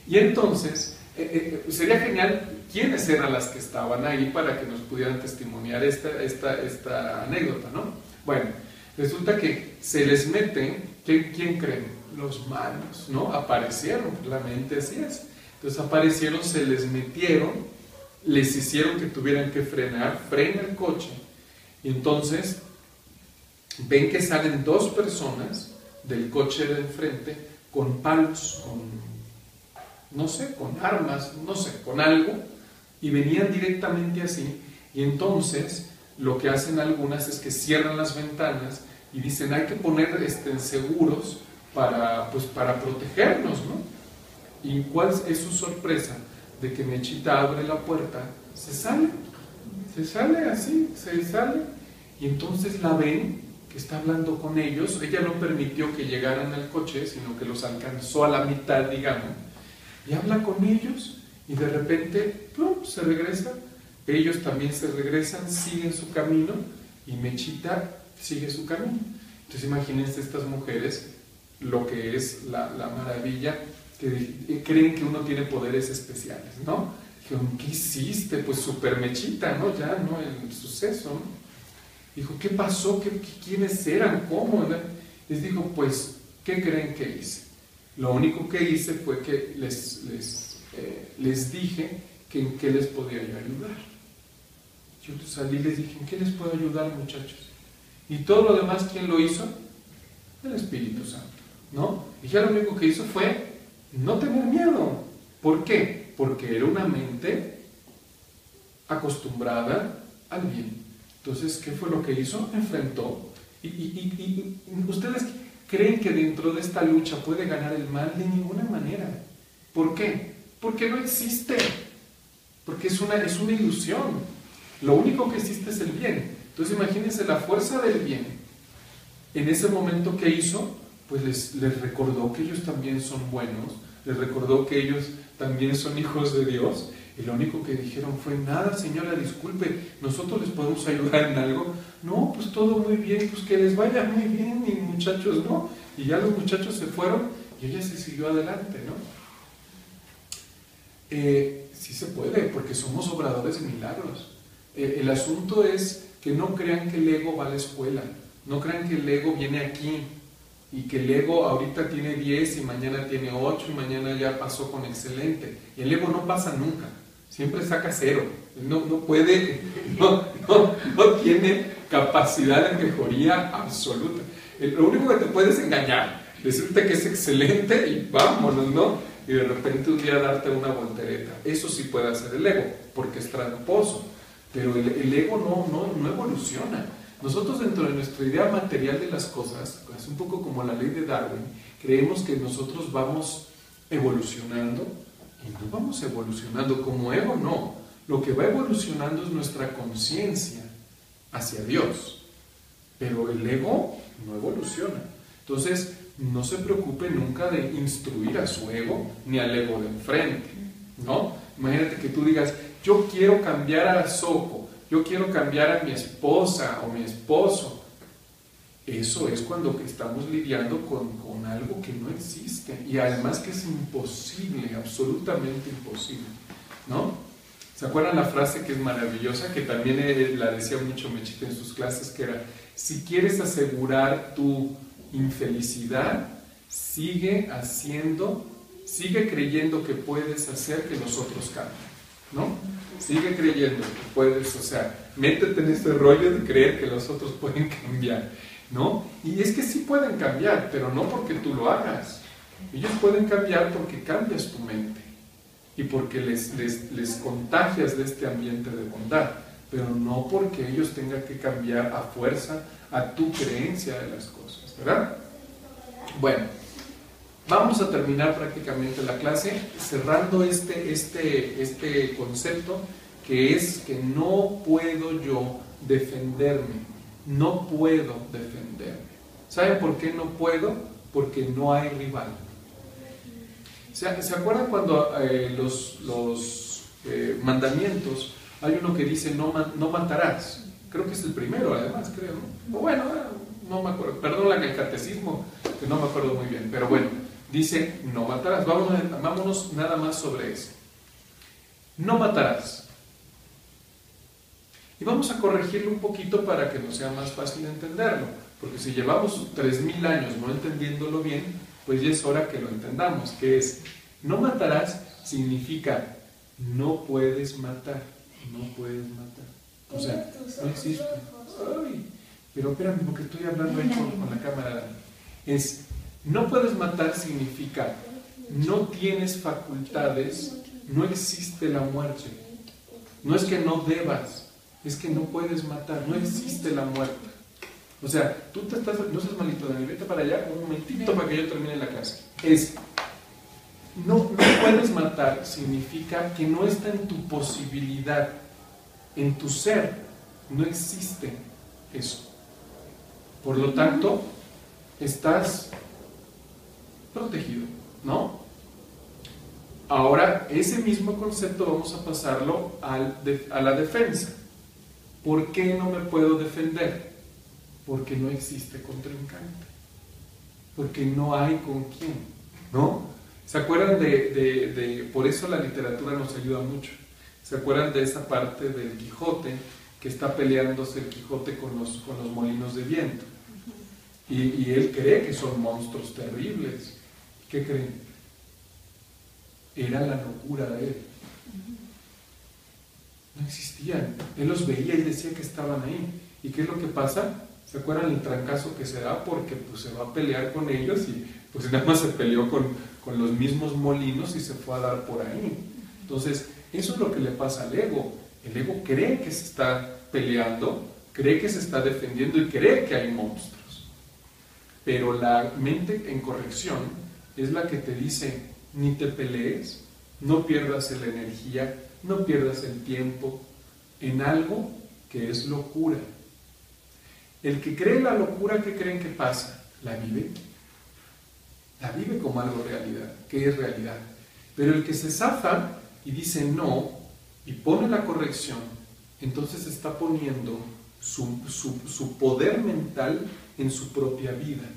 Y entonces, sería genial quiénes eran las que estaban ahí para que nos pudieran testimoniar esta anécdota, ¿no? Bueno, resulta que se les mete, ¿quién creen? Los malos, ¿no? Aparecieron, la mente así es. Entonces aparecieron, se les metieron, les hicieron que tuvieran que frenar, frena el coche, y entonces ven que salen dos personas del coche de enfrente con palos, no sé, con armas, no sé, con algo, y venían directamente así, y entonces lo que hacen algunas es que cierran las ventanas y dicen hay que poner seguros para protegernos, ¿no? ¿Y cuál es su sorpresa? De que Mechita abre la puerta, se sale así, y entonces la ven que está hablando con ellos. Ella no permitió que llegaran al coche, sino que los alcanzó a la mitad, digamos, y habla con ellos, y de repente, ¡plum!, se regresa, ellos también se regresan, siguen su camino, y Mechita sigue su camino. Entonces imagínense estas mujeres, lo que es la maravilla, que creen que uno tiene poderes especiales, ¿no? ¿Qué hiciste? Pues super Mechita, ¿no? Ya, ¿no? El suceso, ¿no? Dijo, ¿qué pasó? ¿Quiénes eran? ¿Cómo? Les dijo, pues, ¿qué creen que hice? Lo único que hice fue que les les dije que en qué les podía yo ayudar. Yo salí y les dije, ¿en qué les puedo ayudar, muchachos? Y todo lo demás, ¿quién lo hizo? El Espíritu Santo, ¿no? Y ya lo único que hizo fue no tener miedo. ¿Por qué? Porque era una mente acostumbrada al bien. Entonces, ¿qué fue lo que hizo? Enfrentó. Y ¿ustedes creen que dentro de esta lucha puede ganar el mal? De ninguna manera. ¿Por qué? Porque no existe. Porque es una ilusión. Lo único que existe es el bien. Entonces imagínense la fuerza del bien. En ese momento que hizo, pues les recordó que ellos también son buenos, les recordó que ellos también son hijos de Dios, y lo único que dijeron fue, nada señora, disculpe, ¿nosotros les podemos ayudar en algo? No, pues todo muy bien, pues que les vaya muy bien, y muchachos, ¿no? Y ya los muchachos se fueron, y ella se siguió adelante, ¿no? Sí se puede, porque somos obradores de milagros. El asunto es que no crean que el ego va a la escuela, no crean que el ego viene aquí y que el ego ahorita tiene 10 y mañana tiene 8 y mañana ya pasó con excelente. Y el ego no pasa nunca, siempre saca 0, no puede, no tiene capacidad de mejoría absoluta. Lo único que te puede es engañar, decirte que es excelente y vámonos, ¿no? Y de repente un día darte una voltereta. Eso sí puede hacer el ego, porque es tramposo. Pero el ego no evoluciona. Nosotros dentro de nuestra idea material de las cosas, es un poco como la ley de Darwin, creemos que nosotros vamos evolucionando y no vamos evolucionando como ego, no. Lo que va evolucionando es nuestra conciencia hacia Dios. Pero el ego no evoluciona. Entonces, no se preocupe nunca de instruir a su ego ni al ego de enfrente, ¿no? Imagínate que tú digas, yo quiero cambiar a Soco, yo quiero cambiar a mi esposa o mi esposo. Eso es cuando estamos lidiando con algo que no existe y además que es imposible, absolutamente imposible, ¿no? ¿Se acuerdan la frase que es maravillosa, que también la decía mucho Mechita en sus clases, que era, si quieres asegurar tu infelicidad, sigue creyendo que puedes hacer que los otros cambien, ¿no? Sigue creyendo que puedes, o sea, métete en este rollo de creer que los otros pueden cambiar, ¿no? Y es que sí pueden cambiar, pero no porque tú lo hagas. Ellos pueden cambiar porque cambias tu mente y porque les contagias de este ambiente de bondad, pero no porque ellos tengan que cambiar a fuerza a tu creencia de las cosas, ¿verdad? Bueno, vamos a terminar prácticamente la clase cerrando este concepto, que es que no puedo yo defenderme, no puedo defenderme. ¿Saben por qué no puedo? Porque no hay rival. ¿Se acuerdan cuando los mandamientos, hay uno que dice no matarás? Creo que es el primero, además, creo, ¿no? Bueno, no me acuerdo, perdón el catecismo, que no me acuerdo muy bien, pero bueno, dice no matarás. Vámonos nada más sobre eso. No matarás. Y vamos a corregirlo un poquito para que nos sea más fácil entenderlo, porque si llevamos 3000 años no entendiéndolo bien, pues ya es hora que lo entendamos, que es, no matarás significa no puedes matar, no puedes matar. O sea, no existe. Ay, pero espérame, porque estoy hablando ahí con la cámara. No puedes matar significa no tienes facultades, no existe la muerte. No es que no debas, es que no puedes matar, no existe la muerte. O sea, tú no seas malito, Dani, vete para allá un momentito para que yo termine la clase. No puedes matar significa que no está en tu posibilidad, en tu ser, no existe eso. Por lo tanto, estás protegido, ¿no? Ahora, ese mismo concepto vamos a pasarlo a la defensa. ¿Por qué no me puedo defender? Porque no existe contrincante. Porque no hay con quién, ¿no? ¿Se acuerdan por eso la literatura nos ayuda mucho? ¿Se acuerdan de esa parte del Quijote, que está peleándose el Quijote con los molinos de viento? Y él cree que son monstruos terribles. ¿Qué creen? era la locura de él. No existían. Él los veía y decía que estaban ahí. ¿Y qué es lo que pasa? ¿Se acuerdan el trancazo que se da? Porque pues, se va a pelear con ellos y pues nada más se peleó con los mismos molinos y se fue a dar por ahí. Entonces, eso es lo que le pasa al ego. El ego cree que se está peleando, cree que se está defendiendo y cree que hay monstruos. Pero la mente en corrección es la que te dice, ni te pelees, no pierdas la energía, no pierdas el tiempo en algo que es locura. El que cree la locura, ¿qué creen que pasa? La vive. La vive como algo realidad, que es realidad. Pero el que se zafa y dice no, y pone la corrección, entonces está poniendo su poder mental en su propia vida.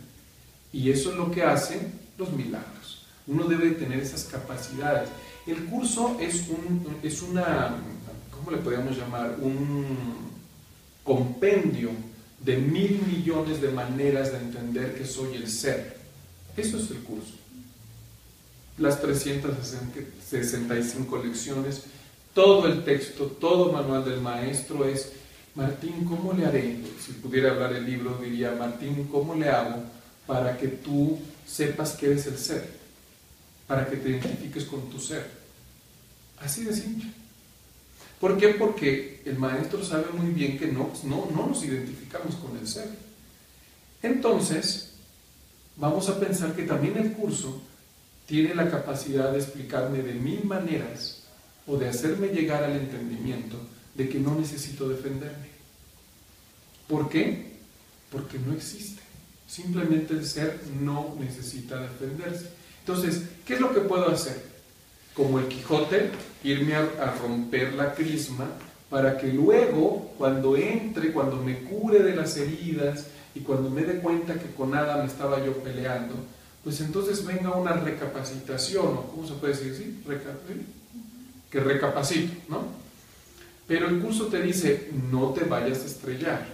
Y eso es lo que hacen los milagros. Uno debe tener esas capacidades. El curso es una, ¿cómo le podríamos llamar? Un compendio de 1.000 millones de maneras de entender que soy el ser. Eso es el curso. Las 365 lecciones, todo el texto, todo manual del maestro es, Martín, ¿cómo le haré? Si pudiera hablar el libro diría, Martín, ¿cómo le hago para que tú sepas que eres el ser? Para que te identifiques con tu ser. Así de simple. ¿Por qué? Porque el maestro sabe muy bien que no nos identificamos con el ser. Entonces, vamos a pensar que también el curso tiene la capacidad de explicarme de 1.000 maneras o de hacerme llegar al entendimiento de que no necesito defenderme. ¿Por qué? Porque no existe. Simplemente el ser no necesita defenderse. Entonces, ¿qué es lo que puedo hacer? Como el Quijote, irme a romper la crisma para que luego, cuando entre, cuando me cure de las heridas y cuando me dé cuenta que con nada me estaba yo peleando, pues entonces venga una recapacitación, o ¿cómo se puede decir? ¿Sí? Que recapacito, ¿no? Pero el curso te dice, no te vayas a estrellar.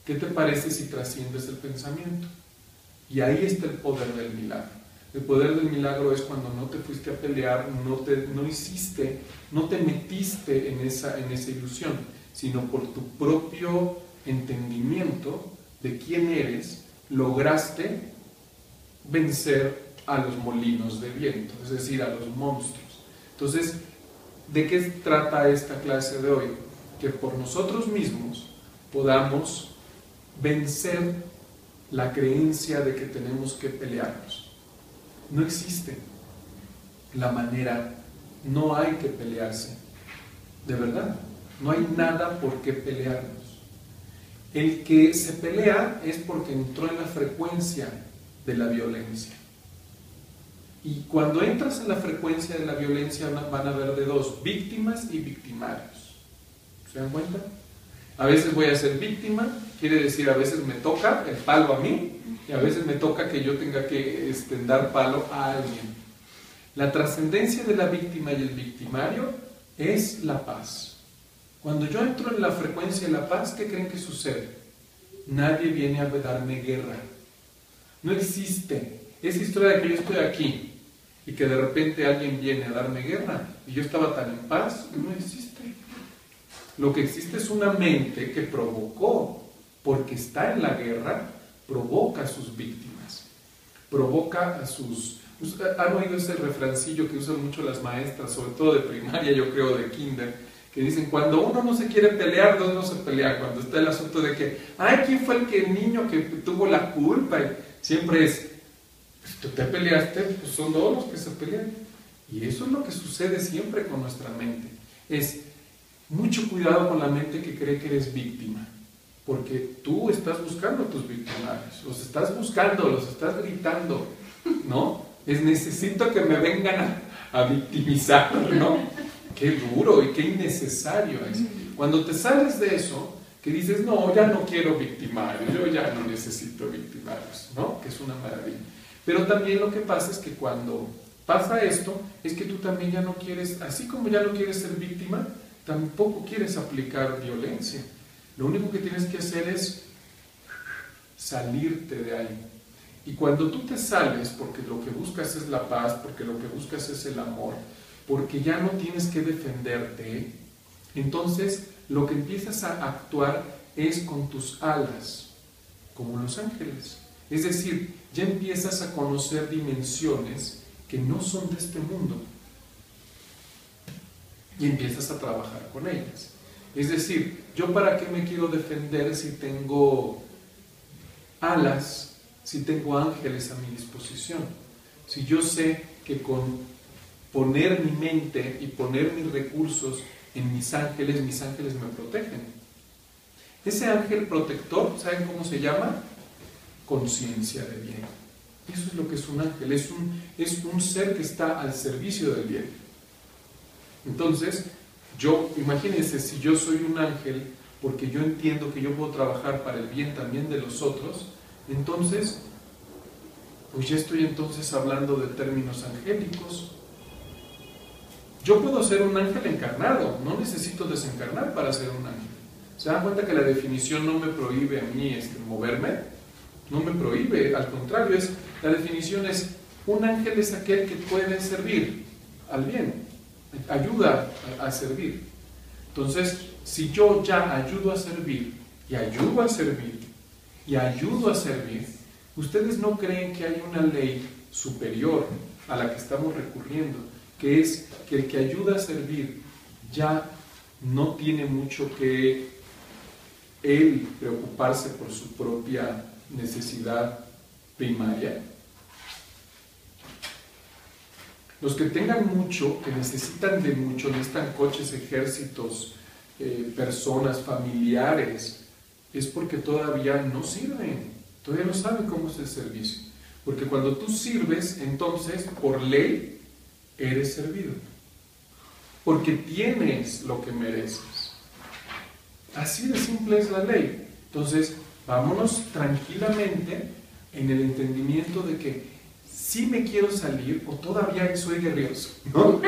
¿Qué te parece si trasciendes el pensamiento? Y ahí está el poder del milagro. El poder del milagro es cuando no te fuiste a pelear, no te metiste en esa ilusión, sino por tu propio entendimiento de quién eres, lograste vencer a los molinos de viento, es decir, a los monstruos. Entonces, ¿de qué trata esta clase de hoy? Que por nosotros mismos podamos vencer la creencia de que tenemos que pelearnos. No existe la manera, no hay que pelearse, de verdad, no hay nada por qué pelearnos. El que se pelea es porque entró en la frecuencia de la violencia. Y cuando entras en la frecuencia de la violencia van a haber de dos, víctimas y victimarios. ¿Se dan cuenta? A veces voy a ser víctima, quiere decir a veces me toca el palo a mí y a veces me toca que yo tenga que dar palo a alguien. La trascendencia de la víctima y el victimario es la paz. Cuando yo entro en la frecuencia de la paz, ¿qué creen que sucede? Nadie viene a darme guerra. No existe esa historia de que yo estoy aquí y que de repente alguien viene a darme guerra y yo estaba tan en paz. No existe. Lo que existe es una mente que provocó, porque está en la guerra, provoca a sus víctimas, provoca a sus... ¿Han oído ese refrancillo que usan mucho las maestras, sobre todo de primaria, yo creo, de kinder, que dicen, cuando uno no se quiere pelear, dos no se pelea, cuando está el asunto de que, ay, ¿quién fue el niño que tuvo la culpa? Y siempre es, pues tú te peleaste, pues son dos los que se pelean. Y eso es lo que sucede siempre con nuestra mente. Es mucho cuidado con la mente que cree que eres víctima, porque tú estás buscando a tus victimarios, los estás buscando, los estás gritando, ¿no? Necesito que me vengan a victimizar, ¿no? Qué duro y qué innecesario es. Cuando te sales de eso, que dices, no, ya no quiero victimarios, yo ya no necesito victimarios, ¿no? Que es una maravilla. Pero también lo que pasa es que cuando pasa esto, es que tú también ya no quieres, así como ya no quieres ser víctima, tampoco quieres aplicar violencia. Lo único que tienes que hacer es salirte de ahí. Y cuando tú te sales, porque lo que buscas es la paz, porque lo que buscas es el amor, porque ya no tienes que defenderte, entonces lo que empiezas a actuar es con tus alas, como los ángeles. Es decir, ya empiezas a conocer dimensiones que no son de este mundo y empiezas a trabajar con ellas. Es decir, ¿yo para qué me quiero defender si tengo alas, si tengo ángeles a mi disposición? Si yo sé que con poner mi mente y poner mis recursos en mis ángeles me protegen. Ese ángel protector, ¿saben cómo se llama? Conciencia de bien. Eso es lo que es un ángel, es un ser que está al servicio del bien. Entonces, imagínense, si yo soy un ángel, porque yo entiendo que yo puedo trabajar para el bien también de los otros, entonces, pues ya estoy entonces hablando de términos angélicos. Yo puedo ser un ángel encarnado, no necesito desencarnar para ser un ángel. ¿Se dan cuenta que la definición no me prohíbe a mí moverme? No me prohíbe, al contrario, la definición es: un ángel es aquel que puede servir al bien, ayuda a servir. Entonces, si yo ya ayudo a servir, y ayudo a servir, y ayudo a servir, ¿ustedes no creen que hay una ley superior a la que estamos recurriendo, que es que el que ayuda a servir ya no tiene mucho que él preocuparse por su propia necesidad primaria? Los que tengan mucho, que necesitan de mucho, necesitan coches, ejércitos, personas, familiares, es porque todavía no sirven, todavía no saben cómo es el servicio. Porque cuando tú sirves, entonces, por ley, eres servido. Porque tienes lo que mereces. Así de simple es la ley. Entonces, vámonos tranquilamente en el entendimiento de que sí me quiero salir o todavía soy guerrioso, ¿no?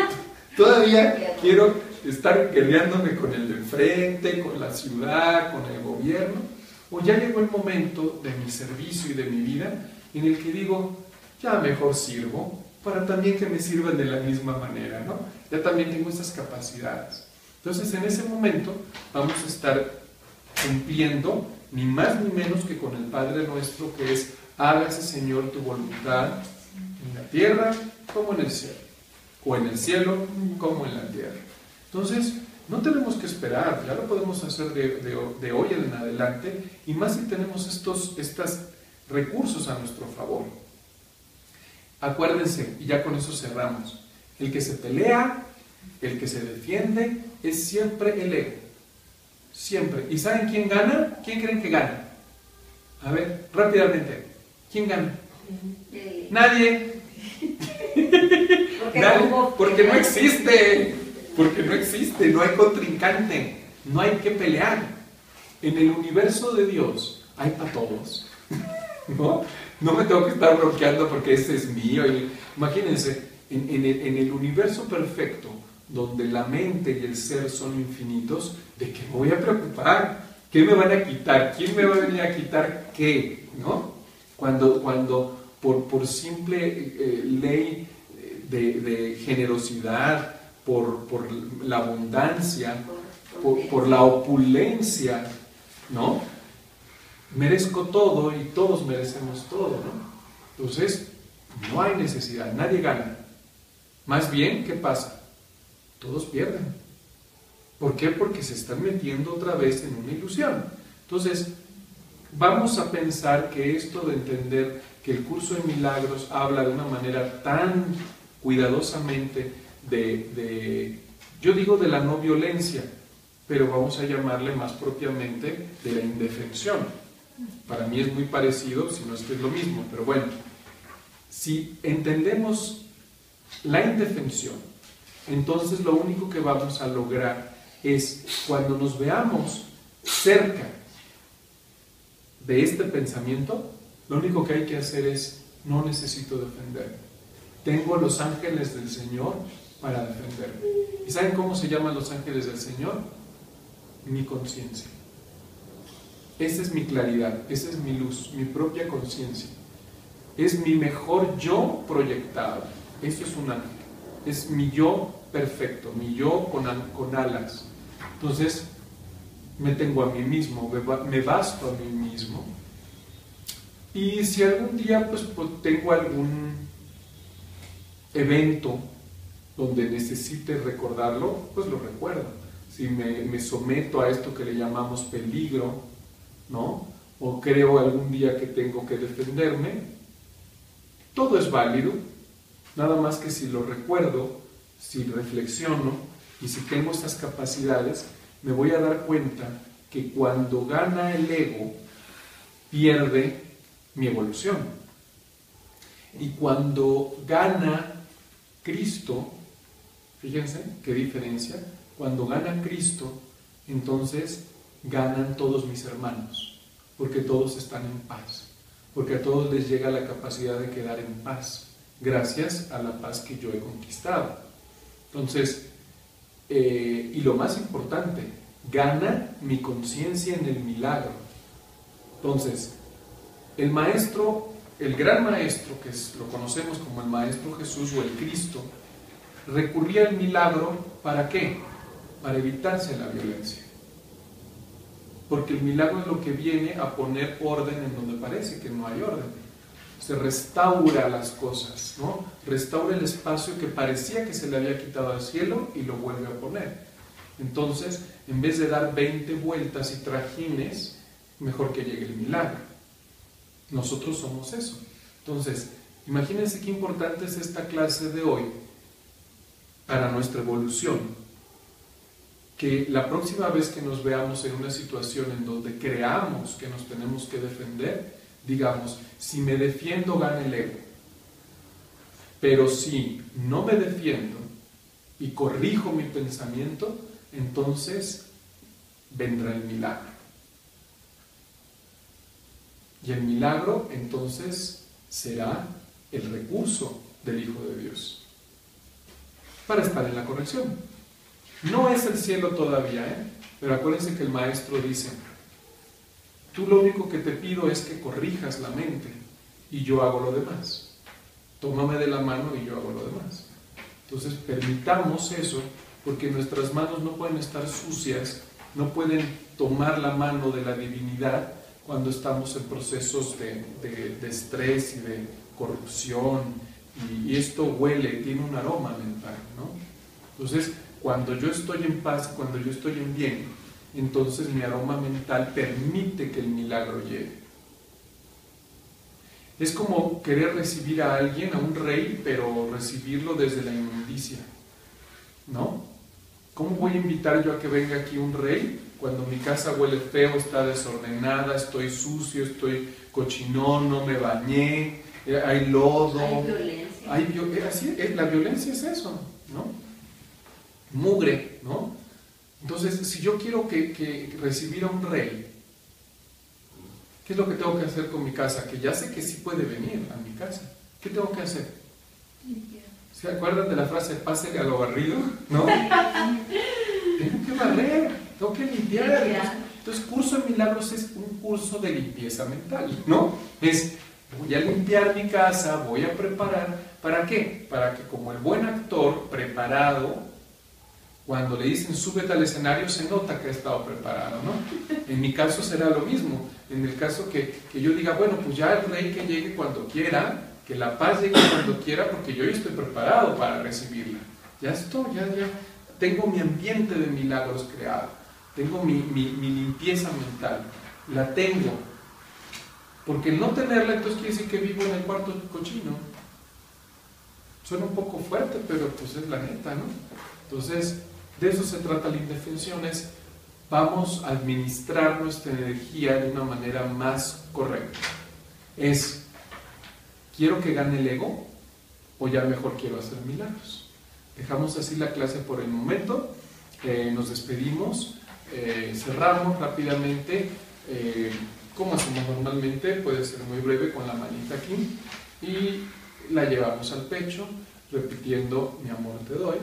Todavía quiero estar guerreándome con el de enfrente, con la ciudad, con el gobierno, o ya llegó el momento de mi servicio y de mi vida en el que digo, ya mejor sirvo para también que me sirvan de la misma manera, ¿no? Ya también tengo esas capacidades. Entonces, en ese momento vamos a estar cumpliendo ni más ni menos que con el Padre Nuestro, que es: hágase, Señor, tu voluntad en la tierra como en el cielo, o en el cielo como en la tierra. Entonces, no tenemos que esperar, ya lo podemos hacer de hoy en adelante, y más si tenemos estos recursos a nuestro favor. Acuérdense, y ya con eso cerramos, el que se pelea, el que se defiende, es siempre el ego. Siempre. ¿Y saben quién gana? ¿Quién creen que gana? A ver, rápidamente. ¿Quién gana? Nadie. Nadie. Porque no existe. Porque no existe. No hay contrincante. No hay que pelear. En el universo de Dios hay para todos. ¿No? No me tengo que estar bloqueando porque ese es mío. Imagínense, en el universo perfecto, donde la mente y el ser son infinitos, ¿de qué me voy a preocupar? ¿Qué me van a quitar? ¿Quién me va a venir a quitar qué? ¿No? Cuando por simple ley de generosidad, por la abundancia, por la opulencia, ¿no? Merezco todo y todos merecemos todo, ¿no? Entonces, no hay necesidad, nadie gana. Más bien, ¿qué pasa? Todos pierden. ¿Por qué? Porque se están metiendo otra vez en una ilusión. Entonces, vamos a pensar que esto de entender que el curso de milagros habla de una manera tan cuidadosamente yo digo de la no violencia, pero vamos a llamarle más propiamente de la indefensión. Para mí es muy parecido, si no es que es lo mismo, pero bueno, si entendemos la indefensión, entonces lo único que vamos a lograr es, cuando nos veamos cerca de este pensamiento, lo único que hay que hacer es: no necesito defenderme. Tengo los ángeles del Señor para defenderme. ¿Y saben cómo se llaman los ángeles del Señor? Mi conciencia. Esa es mi claridad, esa es mi luz, mi propia conciencia. Es mi mejor yo proyectado. Eso es un ángel. Es mi yo perfecto, mi yo con alas. Entonces, me tengo a mí mismo, me basto a mí mismo. Y si algún día pues tengo algún evento donde necesite recordarlo, pues lo recuerdo. Si me someto a esto que le llamamos peligro, ¿no? O creo algún día que tengo que defenderme, todo es válido, nada más que si lo recuerdo, si reflexiono y si tengo estas capacidades, me voy a dar cuenta que cuando gana el ego, pierde mi evolución. Y cuando gana Cristo, fíjense qué diferencia, cuando gana Cristo, entonces ganan todos mis hermanos, porque todos están en paz, porque a todos les llega la capacidad de quedar en paz, gracias a la paz que yo he conquistado. Entonces, y lo más importante, gana mi conciencia en el milagro. Entonces, el maestro, el gran maestro, lo conocemos como el maestro Jesús o el Cristo, recurría al milagro, ¿para qué? Para evitarse la violencia. Porque el milagro es lo que viene a poner orden en donde parece que no hay orden. Se restaura las cosas, ¿no? Restaura el espacio que parecía que se le había quitado al cielo y lo vuelve a poner. Entonces, en vez de dar 20 vueltas y trajines, mejor que llegue el milagro. Nosotros somos eso. Entonces, imagínense qué importante es esta clase de hoy para nuestra evolución. Que la próxima vez que nos veamos en una situación en donde creamos que nos tenemos que defender, digamos, si me defiendo gana el ego, pero si no me defiendo y corrijo mi pensamiento, entonces vendrá el milagro. Y el milagro entonces será el recurso del Hijo de Dios para estar en la corrección. No es el cielo todavía, pero acuérdense que el maestro dice: tú lo único que te pido es que corrijas la mente y yo hago lo demás. Tómame de la mano y yo hago lo demás. Entonces permitamos eso, porque nuestras manos no pueden estar sucias, no pueden tomar la mano de la divinidad cuando estamos en procesos de estrés y de corrupción, y esto huele, tiene un aroma mental, ¿no? Entonces, cuando yo estoy en paz, cuando yo estoy en bien, entonces mi aroma mental permite que el milagro llegue. Es como querer recibir a alguien, a un rey, pero recibirlo desde la inmundicia, ¿no? ¿Cómo voy a invitar yo a que venga aquí un rey cuando mi casa huele feo, está desordenada, estoy sucio, estoy cochinón, no me bañé, hay lodo? Hay violencia. La violencia es eso, ¿no? Mugre, ¿no? Entonces, si yo quiero que recibir a un rey, ¿qué es lo que tengo que hacer con mi casa? Que ya sé que sí puede venir a mi casa. ¿Qué tengo que hacer? Limpiar. ¿Se acuerdan de la frase pásele a lo barrido? ¿No? Tengo que barrer, tengo que limpiar. Entonces, curso de milagros es un curso de limpieza mental, ¿no? Es, voy a limpiar mi casa, voy a preparar. ¿Para qué? Para que como el buen actor preparado, cuando le dicen súbete al escenario, se nota que ha estado preparado, ¿no? En mi caso será lo mismo. En el caso que yo diga, bueno, pues ya el rey que llegue cuando quiera, que la paz llegue cuando quiera, porque yo ya estoy preparado para recibirla. Ya estoy, ya tengo mi ambiente de milagros creado, tengo mi limpieza mental, la tengo. Porque el no tenerla, entonces quiere decir que vivo en el cuarto cochino. Suena un poco fuerte, pero pues es la neta, ¿no? Entonces, de eso se trata la indefensión, es vamos a administrar nuestra energía de una manera más correcta. Es, ¿quiero que gane el ego? ¿O ya mejor quiero hacer milagros? Dejamos así la clase por el momento, nos despedimos, cerramos rápidamente, como hacemos normalmente, puede ser muy breve con la manita aquí, y la llevamos al pecho, repitiendo mi amor te doy,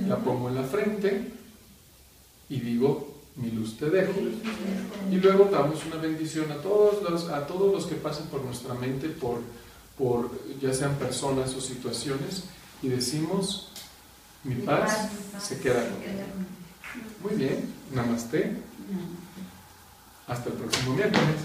la pongo en la frente y digo mi luz te dejo. Y luego damos una bendición a todos los que pasen por nuestra mente, por ya sean personas o situaciones, y decimos, mi paz se queda conmigo. Muy bien, namaste. Hasta el próximo miércoles.